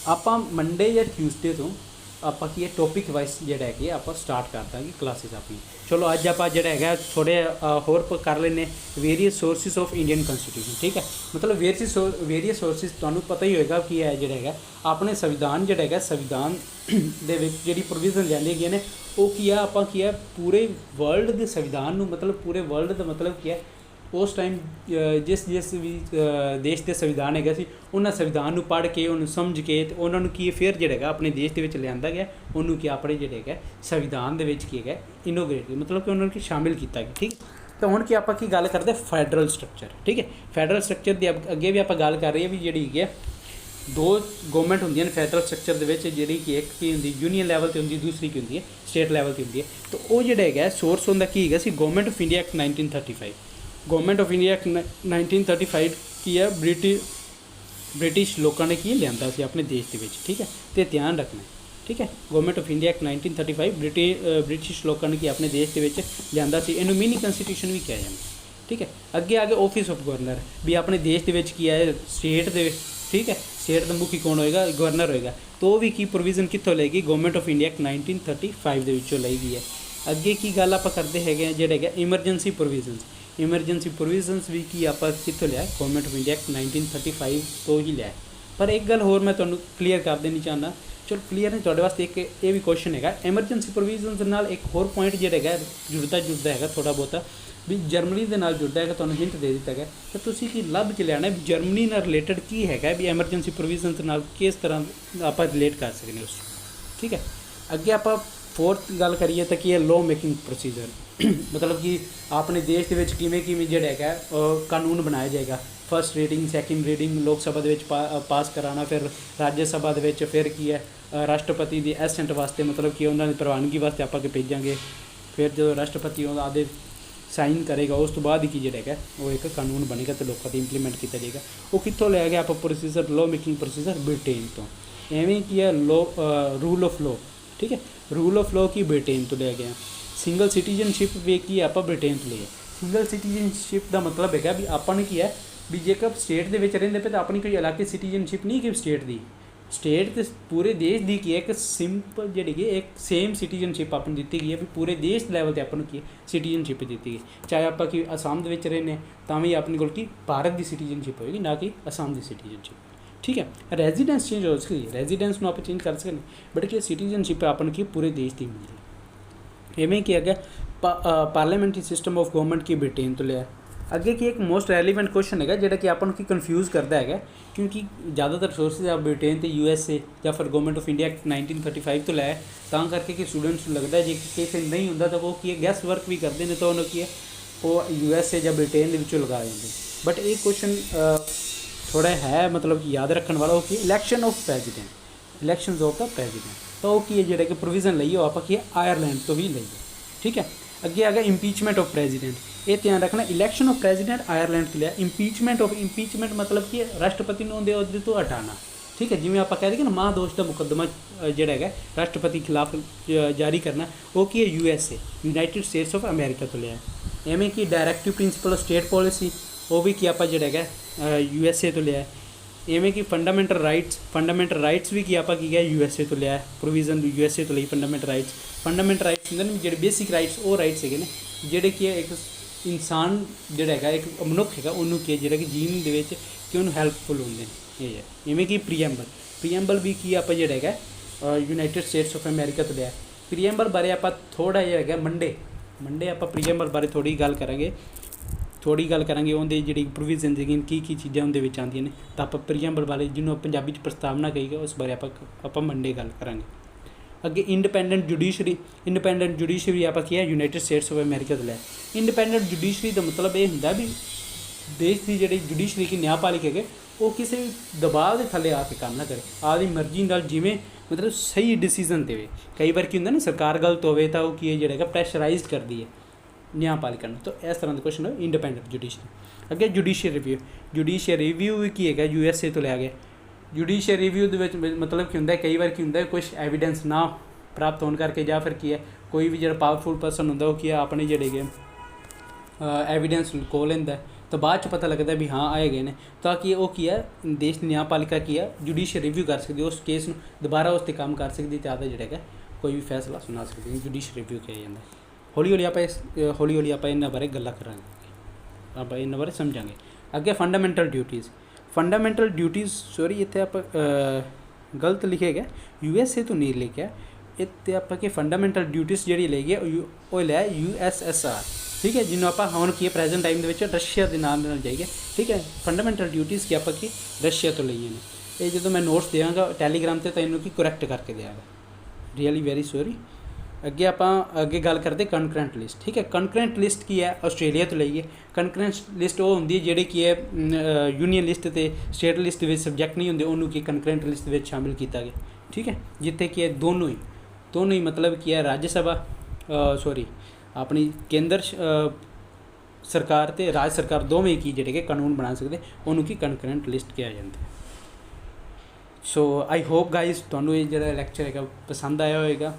ਆਪਾਂ ਮੰਡੇ ਜਾਂ ਟਿਊਸਡੇ ਤੋਂ ਆਪਾਂ ਕੀ ਹੈ ਟੌਪਿਕ ਵਾਈਜ਼ ਜਿਹੜਾ ਹੈਗੇ ਆਪਾਂ ਸਟਾਰਟ ਕਰ ਦਾਂਗੇ ਕਲਾਸਿਸ ਆਪਣੀ। ਚਲੋ ਅੱਜ ਆਪਾਂ ਜਿਹੜਾ ਹੈਗਾ ਥੋੜ੍ਹੇ ਹੋਰ ਕਰ ਲੈਂਦੇ various sources of Indian constitution. ਠੀਕ ਹੈ, ਮਤਲਬ ਵੇਰੀਅਸ ਸੋਰਸਿਸ ਤੁਹਾਨੂੰ ਪਤਾ ਹੀ ਹੋਏਗਾ ਕੀ ਹੈ ਜਿਹੜਾ ਹੈਗਾ ਆਪਣੇ ਸੰਵਿਧਾਨ ਜਿਹੜਾ ਹੈਗਾ ਸੰਵਿਧਾਨ ਦੇ ਵਿੱਚ ਜਿਹੜੀ ਪ੍ਰੋਵੀਜ਼ਨ ਲਿਆਂਦੀਆਂ ਗਈਆਂ ਨੇ ਉਹ ਕੀ ਆ ਆਪਾਂ ਕੀ ਹੈ ਪੂਰੇ ਵਰਲਡ ਦੇ ਸੰਵਿਧਾਨ ਨੂੰ ਮਤਲਬ ਪੂਰੇ ਵਰਲਡ ਦਾ ਮਤਲਬ ਕੀ ਹੈ ਉਸ ਟਾਈਮ ਜਿਸ ਵੀ ਦੇਸ਼ ਦੇ ਸੰਵਿਧਾਨ ਹੈਗਾ ਸੀ ਉਹਨਾਂ ਸੰਵਿਧਾਨ ਨੂੰ ਪੜ੍ਹ ਕੇ ਉਹਨੂੰ ਸਮਝ ਕੇ ਅਤੇ ਉਹਨਾਂ ਨੂੰ ਕੀ ਫਿਰ ਜਿਹੜਾ ਹੈਗਾ ਆਪਣੇ ਦੇਸ਼ ਦੇ ਵਿੱਚ ਲਿਆਂਦਾ ਗਿਆ ਉਹਨੂੰ ਕੀ ਆਪਣੇ ਜਿਹੜੇ ਹੈਗਾ ਸੰਵਿਧਾਨ ਦੇ ਵਿੱਚ ਕੀ ਹੈਗਾ ਇਨੋਗ੍ਰੇਟ ਮਤਲਬ ਕਿ ਉਹਨਾਂ ਨੂੰ ਕੀ ਸ਼ਾਮਿਲ ਕੀਤਾ ਗਿਆ। ਠੀਕ, ਤਾਂ ਹੁਣ ਕੀ ਆਪਾਂ ਕੀ ਗੱਲ ਕਰਦੇ ਫੈਡਰਲ ਸਟਰਕਚਰ। ਠੀਕ ਹੈ, ਫੈਡਰਲ ਸਟਰਕਚਰ ਦੀ ਅੱਗੇ ਵੀ ਆਪਾਂ ਗੱਲ ਕਰ ਰਹੇ ਹਾਂ ਵੀ ਜਿਹੜੀ ਹੈਗੀ ਆ ਦੋ ਗਵਰਨਮੈਂਟ ਹੁੰਦੀਆਂ ਨੇ ਫੈਡਰਲ ਸਟਰਕਚਰ ਦੇ ਵਿੱਚ ਜਿਹੜੀ ਕਿ ਇੱਕ ਕੀ ਹੁੰਦੀ ਯੂਨੀਅਨ ਲੈਵਲ 'ਤੇ ਹੁੰਦੀ ਦੂਸਰੀ ਕੀ ਹੁੰਦੀ ਹੈ ਸਟੇਟ ਲੈਵਲ 'ਤੇ ਹੁੰਦੀ ਹੈ। ਤਾਂ ਉਹ ਜਿਹੜਾ ਹੈਗਾ ਸੋਰਸ ਹੁੰਦਾ ਕੀ ਹੈਗਾ ਸੀ government of India act 1935। Government of India act 1935 ਕੀ ਹੈ ਬ੍ਰਿਟਿਸ਼ ਲੋਕਾਂ ਨੇ ਕੀ ਲਿਆਂਦਾ ਸੀ ਆਪਣੇ ਦੇਸ਼ ਦੇ ਵਿੱਚ। ਠੀਕ ਹੈ, ਅਤੇ ਧਿਆਨ ਰੱਖਣਾ। ਠੀਕ ਹੈ, government of India act 1935 British ਲੋਕਾਂ ਨੇ ਕੀ ਆਪਣੇ ਦੇਸ਼ ਦੇ ਵਿੱਚ ਲਿਆਂਦਾ ਸੀ। ਇਹਨੂੰ ਮਿਨੀ ਕੰਸਟੀਟਿਊਸ਼ਨ ਵੀ ਕਿਹਾ ਜਾਂਦਾ। ਠੀਕ ਹੈ, ਅੱਗੇ ਆਫਿਸ ਆਫ ਗਵਰਨਰ ਵੀ ਆਪਣੇ ਦੇਸ਼ ਦੇ ਵਿੱਚ ਕੀ ਹੈ ਸਟੇਟ ਦੇ। ਠੀਕ ਹੈ, ਸਟੇਟ ਦਾ ਮੁਖੀ ਕੌਣ ਹੋਏਗਾ ਗਵਰਨਰ ਹੋਏਗਾ। ਤਾਂ ਉਹ ਵੀ ਕੀ ਪ੍ਰੋਵੀਜ਼ਨ ਕਿੱਥੋਂ ਲਏਗੀ ਗਵਰਨਮੈਂਟ ਆਫ ਇੰਡੀਆ ਐਕਟ 1935 ਦੇ ਵਿੱਚੋਂ ਲਈ ਗਈ ਹੈ। ਅੱਗੇ ਕੀ ਗੱਲ ਆਪਾਂ ਕਰਦੇ ਹੈਗੇ ਜਿਹੜੇ ਹੈਗਾ ਇਮਰਜੈਂਸੀ ਪ੍ਰੋਵੀਜ਼ਨਸ ਵੀ ਕੀ ਆਪਾਂ ਕਿੱਥੋਂ ਲਿਆ ਗਵਰਨਮੈਂਟ ਆਫ ਇੰਡੀਆ ਐਕਟ 1935 ਤੋਂ ਹੀ ਲਿਆ। ਪਰ ਇੱਕ ਗੱਲ ਹੋਰ ਮੈਂ ਤੁਹਾਨੂੰ ਕਲੀਅਰ ਕਰ ਦੇਣੀ ਚਾਹੁੰਦਾ। ਚਲੋ ਕਲੀਅਰ ਨਹੀਂ ਤੁਹਾਡੇ ਵਾਸਤੇ ਇੱਕ ਇਹ ਵੀ ਕੁਐਸਚਨ ਹੈਗਾ ਐਮਰਜੈਂਸੀ ਪ੍ਰੋਵੀਜ਼ਨਸ ਨਾਲ ਇੱਕ ਹੋਰ ਪੁਆਇੰਟ ਜਿਹੜਾ ਹੈਗਾ ਜੁੜਦਾ ਹੈਗਾ ਥੋੜ੍ਹਾ ਬਹੁਤਾ ਵੀ ਜਰਮਨੀ ਦੇ ਨਾਲ ਜੁੜਦਾ ਹੈਗਾ। ਤੁਹਾਨੂੰ ਹਿੰਟ ਦੇ ਦਿੱਤਾ ਗਿਆ ਤਾਂ ਤੁਸੀਂ ਕੀ ਲੱਭ ਕੇ ਲਿਆਉਣਾ ਵੀ ਜਰਮਨੀ ਨਾਲ ਰਿਲੇਟਡ ਕੀ ਹੈਗਾ ਵੀ ਐਮਰਜੈਂਸੀ ਪ੍ਰੋਵੀਜ਼ਨਸ ਨਾਲ ਕਿਸ ਤਰ੍ਹਾਂ ਆਪਾਂ ਰਿਲੇਟ ਕਰ ਸਕਦੇ ਉਸ। ਠੀਕ ਹੈ, ਅੱਗੇ ਆਪਾਂ ਫੋਰਥ ਗੱਲ ਕਰੀਏ ਤਾਂ ਕੀ ਹੈ ਲਾਅ ਮੇਕਿੰਗ ਪ੍ਰੋਸੀਜਰ ਮਤਲਬ ਕਿ ਆਪਣੇ ਦੇਸ਼ ਦੇ ਵਿੱਚ ਕਿਵੇਂ ਜਿਹੜਾ ਹੈਗਾ ਕਾਨੂੰਨ ਬਣਾਇਆ ਜਾਏਗਾ। ਫਸਟ ਰੀਡਿੰਗ ਸੈਕਿੰਡ ਰੀਡਿੰਗ ਲੋਕ ਸਭਾ ਦੇ ਵਿੱਚ ਪਾਸ ਕਰਾਉਣਾ ਫਿਰ ਰਾਜ ਸਭਾ ਦੇ ਵਿੱਚ ਫਿਰ ਕੀ ਹੈ ਰਾਸ਼ਟਰਪਤੀ ਦੀ ਐਸੈਂਟ ਵਾਸਤੇ ਮਤਲਬ ਕਿ ਉਹਨਾਂ ਦੀ ਪ੍ਰਵਾਨਗੀ ਵਾਸਤੇ ਆਪਾਂ ਕਿ ਭੇਜਾਂਗੇ। ਫਿਰ ਜਦੋਂ ਰਾਸ਼ਟਰਪਤੀ ਉਹਦਾ ਆਦੇ ਸਾਈਨ ਕਰੇਗਾ ਉਸ ਤੋਂ ਬਾਅਦ ਹੀ ਕੀ ਜਿਹੜਾ ਹੈਗਾ ਉਹ ਇੱਕ ਕਾਨੂੰਨ ਬਣੇਗਾ ਅਤੇ ਲੋਕਾਂ 'ਤੇ ਇੰਪਲੀਮੈਂਟ ਕੀਤਾ ਜਾਏਗਾ। ਉਹ ਕਿੱਥੋਂ ਲਿਆ ਗਿਆ ਆਪਾਂ procedure law making procedure Britain ਤੋਂ। ਐਵੇਂ ਕੀ ਹੈ ਰੂਲ ਆਫ ਲਾਅ। ਠੀਕ ਹੈ, rule of law Ki Britain ਤੋਂ ਲਿਆ ਗਿਆ। ਸਿੰਗਲ ਸਿਟੀਜ਼ਨਸ਼ਿਪ ਵੀ ਕੀ ਆਪਾਂ ਬ੍ਰਿਟੇਨ ਤੋਂ ਲਿਆ। ਸਿੰਗਲ ਸਿਟੀਜ਼ਨਸ਼ਿਪ ਦਾ ਮਤਲਬ ਹੈਗਾ ਵੀ ਆਪਾਂ ਨੇ ਕੀ ਹੈ ਵੀ ਜੇਕਰ ਸਟੇਟ ਦੇ ਵਿੱਚ ਰਹਿੰਦੇ ਪਏ ਤਾਂ ਆਪਣੀ ਕੋਈ ਅਲੱਗ ਸਿਟੀਜ਼ਨਸ਼ਿਪ ਨਹੀਂ ਕਿ ਸਟੇਟ ਤੇ ਪੂਰੇ ਦੇਸ਼ ਦੀ ਕੀ ਹੈ ਇੱਕ ਸਿੰਪਲ ਜਿਹੜੀ ਕਿ ਇੱਕ ਸੇਮ ਸਿਟੀਜ਼ਨਸ਼ਿਪ ਆਪਾਂ ਨੂੰ ਦਿੱਤੀ ਗਈ ਹੈ ਵੀ ਪੂਰੇ ਦੇਸ਼ ਲੈਵਲ 'ਤੇ ਆਪਾਂ ਨੂੰ ਕੀ ਸਿਟੀਜ਼ਨਸ਼ਿਪ ਦਿੱਤੀ ਗਈ। ਚਾਹੇ ਆਪਾਂ ਕਿ ਅਸਾਮ ਦੇ ਵਿੱਚ ਰਹਿੰਦੇ ਤਾਂ ਵੀ ਆਪਣੇ ਕੋਲ ਕੀ ਭਾਰਤ ਦੀ ਸਿਟੀਜ਼ਨਸ਼ਿਪ ਹੋਏਗੀ ਨਾ ਕਿ ਅਸਾਮ ਦੀ ਸਿਟੀਜ਼ਨਸ਼ਿਪ। ਠੀਕ ਹੈ, ਰੈਜ਼ੀਡੈਂਸ ਚੇਂਜ ਹੋ ਸਕਦੀ ਰੈਜ਼ੀਡੈਂਸ ਨੂੰ ਆਪਾਂ ਚੇਂਜ ਕਰ ਸਕਦੇ ਬਟ ਕੀ ਸਿਟੀਜ਼ਨਸ਼ਿਪ ਆਪਾਂ ਨੂੰ ਕੀ ਪੂਰੇ ਦੇਸ਼ ਦੀ ਮਿਲਦੀ। ਇਵੇਂ ਕੀ ਹੈਗਾ parliamentary system of government Ki Britain ਤੋਂ ਲਿਆ। ਅੱਗੇ ਕੀ ਇੱਕ ਮੋਸਟ ਰੈਲੀਵੈਂਟ ਕੁਐਸਚਨ ਹੈਗਾ ਜਿਹੜਾ ਕਿ ਆਪਾਂ ਨੂੰ ਕੀ ਕਨਫਿਊਜ਼ ਕਰਦਾ ਹੈਗਾ ਕਿਉਂਕਿ ਜ਼ਿਆਦਾਤਰ ਸੋਰਸਿਸ ਆ ਬ੍ਰਿਟੇਨ ਅਤੇ USA ਜਾਂ ਫਿਰ ਗਵਰਨਮੈਂਟ ਆਫ ਇੰਡੀਆ ਐਕਟ 1935 ਤੋਂ ਲੈ ਤਾਂ ਕਰਕੇ ਕਿ ਸਟੂਡੈਂਟਸ ਨੂੰ ਲੱਗਦਾ ਜੇ ਕਿਸੇ ਨਹੀਂ ਹੁੰਦਾ ਤਾਂ ਉਹ ਕੀ ਹੈ ਗੈਸ ਵਰਕ ਵੀ ਕਰਦੇ ਨੇ ਤਾਂ ਉਹਨੂੰ ਕੀ ਹੈ ਉਹ USA ਜਾਂ ਬ੍ਰਿਟੇਨ ਦੇ ਵਿੱਚੋਂ ਲਗਾ ਜਾਂਦੇ। ਬਟ ਇਹ ਕੁਐਸਚਨ ਥੋੜ੍ਹਾ ਹੈ ਮਤਲਬ ਕਿ ਯਾਦ ਰੱਖਣ ਵਾਲਾ ਉਹ ਕੀ ਇਲੈਕਸ਼ਨਸ ਆਫ ਦਾ ਪ੍ਰੈਜ਼ੀਡੈਂਟ ਤਾਂ ਉਹ ਕੀ ਹੈ ਜਿਹੜਾ ਕਿ ਪ੍ਰੋਵੀਜ਼ਨ ਲਈ ਉਹ ਆਪਾਂ ਕੀ ਆਇਰਲੈਂਡ ਤੋਂ ਹੀ ਲਈ ਹੈ। ਠੀਕ ਹੈ, ਅੱਗੇ ਆ ਗਿਆ ਇੰਪੀਚਮੈਂਟ ਆਫ ਪ੍ਰੈਜ਼ੀਡੈਂਟ। ਇਹ ਧਿਆਨ ਰੱਖਣਾ ਇਲੈਕਸ਼ਨ ਆਫ ਪ੍ਰੈਜ਼ੀਡੈਂਟ ਆਇਰਲੈਂਡ ਤੋਂ ਲਿਆ। ਇੰਪੀਚਮੈਂਟ ਮਤਲਬ ਕਿ ਰਾਸ਼ਟਰਪਤੀ ਨੂੰ ਉਹਦੇ ਅਹੁਦੇ ਤੋਂ ਹਟਾਉਣਾ। ਠੀਕ ਹੈ, ਜਿਵੇਂ ਆਪਾਂ ਕਹਿ ਦਈਏ ਨਾ ਮਹਾਦੋਸ਼ ਦਾ ਮੁਕੱਦਮਾ ਜਿਹੜਾ ਹੈਗਾ ਰਾਸ਼ਟਰਪਤੀ ਖਿਲਾਫ ਜਾਰੀ ਕਰਨਾ ਉਹ ਕੀ ਹੈ USA United States of America ਤੋਂ ਲਿਆ। ਐਵੇਂ ਕਿ directive principal of state policy ਉਹ ਵੀ ਕੀ ਆਪਾਂ ਜਿਹੜਾ ਹੈਗਾ USA ਤੋਂ ਲਿਆ। ਇਵੇਂ ਕਿ ਫੰਡਾਮੈਂਟਲ ਰਾਈਟਸ ਵੀ ਕੀ ਆਪਾਂ ਕੀ ਗਿਆ USA ਤੋਂ ਲਿਆ ਪ੍ਰੋਵੀਜ਼ਨ USA ਤੋਂ ਲਈ ਫੰਡਾਮੈਂਟਲ ਰਾਈਟਸ ਹੁੰਦੇ ਨੇ ਜਿਹੜੇ ਬੇਸਿਕ ਰਾਈਟਸ ਉਹ ਰਾਈਟਸ ਹੈਗੇ ਨੇ ਜਿਹੜੇ ਕਿ ਇੱਕ ਇਨਸਾਨ ਜਿਹੜਾ ਹੈਗਾ ਇੱਕ ਮਨੁੱਖ ਹੈਗਾ ਉਹਨੂੰ ਕੀ ਜਿਹੜਾ ਕਿ ਜੀਣ ਦੇ ਵਿੱਚ ਕਿ ਉਹਨੂੰ ਹੈਲਪਫੁਲ ਹੁੰਦੇ ਨੇ ਇਹ ਹੈ। ਇਵੇਂ ਕਿ ਪ੍ਰੀਐਂਬਲ ਵੀ ਕੀ ਆਪਾਂ ਜਿਹੜਾ ਹੈਗਾ ਯੂਨਾਈਟਿਡ ਸਟੇਟਸ ਆਫ ਅਮਰੀਕਾ ਤੋਂ ਲਿਆ। ਪ੍ਰੀਐਂਬਲ ਬਾਰੇ ਆਪਾਂ ਥੋੜ੍ਹਾ ਜਿਹਾ ਹੈਗਾ ਮੰਡੇ ਆਪਾਂ ਪ੍ਰੀਐਂਬਲ ਬਾਰੇ ਥੋੜ੍ਹੀ ਗੱਲ ਕਰਾਂਗੇ ਉਹਦੇ ਜਿਹੜੀ ਪ੍ਰੋਵੀਜ਼ਨ ਹੈਗੀਆਂ ਕੀ ਚੀਜ਼ਾਂ ਉਹਦੇ ਵਿੱਚ ਆਉਂਦੀਆਂ ਨੇ ਤਾਂ ਆਪਾਂ ਪ੍ਰੀਐਂਬਲ ਬਾਰੇ ਜਿਹਨੂੰ ਪੰਜਾਬੀ 'ਚ ਪ੍ਰਸਤਾਵਨਾ ਕਹੀਗਾ ਉਸ ਬਾਰੇ ਆਪਾਂ ਮੰਡੇ ਗੱਲ ਕਰਾਂਗੇ। ਅੱਗੇ ਇੰਡੀਪੈਂਡੈਂਟ ਜੁਡੀਸ਼ਰੀ ਆਪਾਂ ਕੀ ਹੈ ਯੂਨਾਈਟਿਡ ਸਟੇਟਸ ਆਫ ਅਮਰੀਕਾ ਤੋਂ ਲਿਆ। ਇੰਡੀਪੈਂਡੈਂਟ ਜੁਡੀਸ਼ਰੀ ਦਾ ਮਤਲਬ ਇਹ ਹੁੰਦਾ ਵੀ ਦੇਸ਼ ਦੀ ਜਿਹੜੀ ਜੁਡੀਸ਼ਰੀ ਕੀ ਨਿਆਂਪਾਲਿਕਾ ਹੈਗੇ ਉਹ ਕਿਸੇ ਵੀ ਦਬਾਅ ਦੇ ਥੱਲੇ ਆ ਕੇ ਕੰਮ ਨਾ ਕਰੇ ਆਪਦੀ ਮਰਜ਼ੀ ਨਾਲ ਜਿਵੇਂ ਮਤਲਬ ਸਹੀ ਡਿਸੀਜ਼ਨ ਦੇਵੇ। ਕਈ ਵਾਰ ਕੀ ਹੁੰਦਾ ਨਾ ਸਰਕਾਰ ਗਲਤ ਹੋਵੇ ਤਾਂ ਉਹ ਕੀ ਹੈ ਜਿਹੜਾ ਹੈਗਾ ਪ੍ਰੈਸ਼ਰਾਈਜ਼ਡ ਕਰਦੀ ਹੈ ਨਿਆਂਪਾਲਿਕਾ ਨੂੰ। ਤਾਂ ਇਸ ਤਰ੍ਹਾਂ ਦਾ ਕੁਐਸਚਨ ਹੈ ਇੰਡੀਪੈਂਡੈਂਟ ਜੁਡੀਸ਼ਰੀ। ਅੱਗੇ ਜੁਡੀਸ਼ੀਅਲ ਰਿਵਿਊ ਵੀ ਕੀ ਹੈਗਾ USA ਤੋਂ ਲਿਆ ਗਿਆ। ਜੁਡੀਸ਼ੀਅਲ ਰਿਵਿਊ ਦੇ ਵਿੱਚ ਮਤਲਬ ਕੀ ਹੁੰਦਾ ਕਈ ਵਾਰ ਕੀ ਹੁੰਦਾ ਕੁਛ ਐਵੀਡੈਂਸ ਨਾ ਪ੍ਰਾਪਤ ਹੋਣ ਕਰਕੇ ਜਾਂ ਫਿਰ ਕੀ ਹੈ ਕੋਈ ਵੀ ਜਿਹੜਾ ਪਾਵਰਫੁਲ ਪਰਸਨ ਹੁੰਦਾ ਉਹ ਕੀ ਹੈ ਆਪਣੇ ਜਿਹੜੇ ਹੈਗੇ ਐਵੀਡੈਂਸ ਲੁਕੋ ਲੈਂਦਾ तो बाद च पता लगता भी हाँ आए गए ने, ताकि वो की है देश की न्यायपालिका की है जुडिशियल रिव्यू कर सकती है, उस केस में दोबारा उस पर काम कर सकती है, आदि जोड़ा कोई भी फैसला सुना सकती है, जुडिशियल रिव्यू किया जाता है। हौली हौली आप इन्होंने बारे गल्लां करांगे, आप इन्होंने बारे समझांगे। अगे फंडामेंटल ड्यूटीज़ सॉरी इतने आप गलत लिखे गए, USA तो नहीं लिखे, इतने आप फंडामेंटल ड्यूटीज़ जी ले गए वो लिया USSR, ठीक है, जिन्होंने आप हम की प्रेजेंट टाइम के रशिया के नाम जाइए, ठीक है। फंडामेंटल ड्यूटीज़ की आप रशिया तो लिए ने, ये जो मैं नोट्स देंगा टैलीग्राम से तो इन्हों की करैक्ट करके देंगा, रियली वेरी सॉरी। अगे आप अगे गल करते कनकरेंट लिस्ट, ठीक है। कनकरेंट लिस्ट की है आस्ट्रेलिया तो लईए, कनकरेंट लिस्ट वो होंगी जी की है यूनीयन लिस्ट ते स्टेट लिस्ट में सबजैक्ट नहीं होंगे, उन्होंने की कनकरेंट लिस्ट में शामिल किया गया, ठीक है, जिते कि है दोनों ही मतलब कि है राज्य सभा सॉरी अपनी केंद्र सरकार ते राज्य सरकार दोवें की जेडे कानून बना सकते, उन्होंने की कनकरेंट लिस्ट किया जाता है। सो आई होप गाइज तुहानू ये जो लैक्चर है पसंद आया होएगा,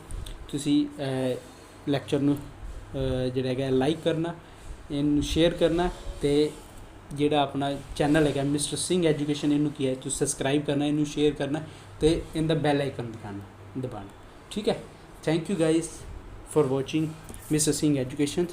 तुसी लैक्चर नू जिहड़ा है लाइक करना, इनू शेयर करना, तो जिहड़ा अपना चैनल है मिस्टर सिंह एजुकेशन इनू की है तो सबसक्राइब करना, इनू शेयर करना, तो इनका बैल आइकन दबाना, ठीक है। Thank you guys for watching mister Singh education.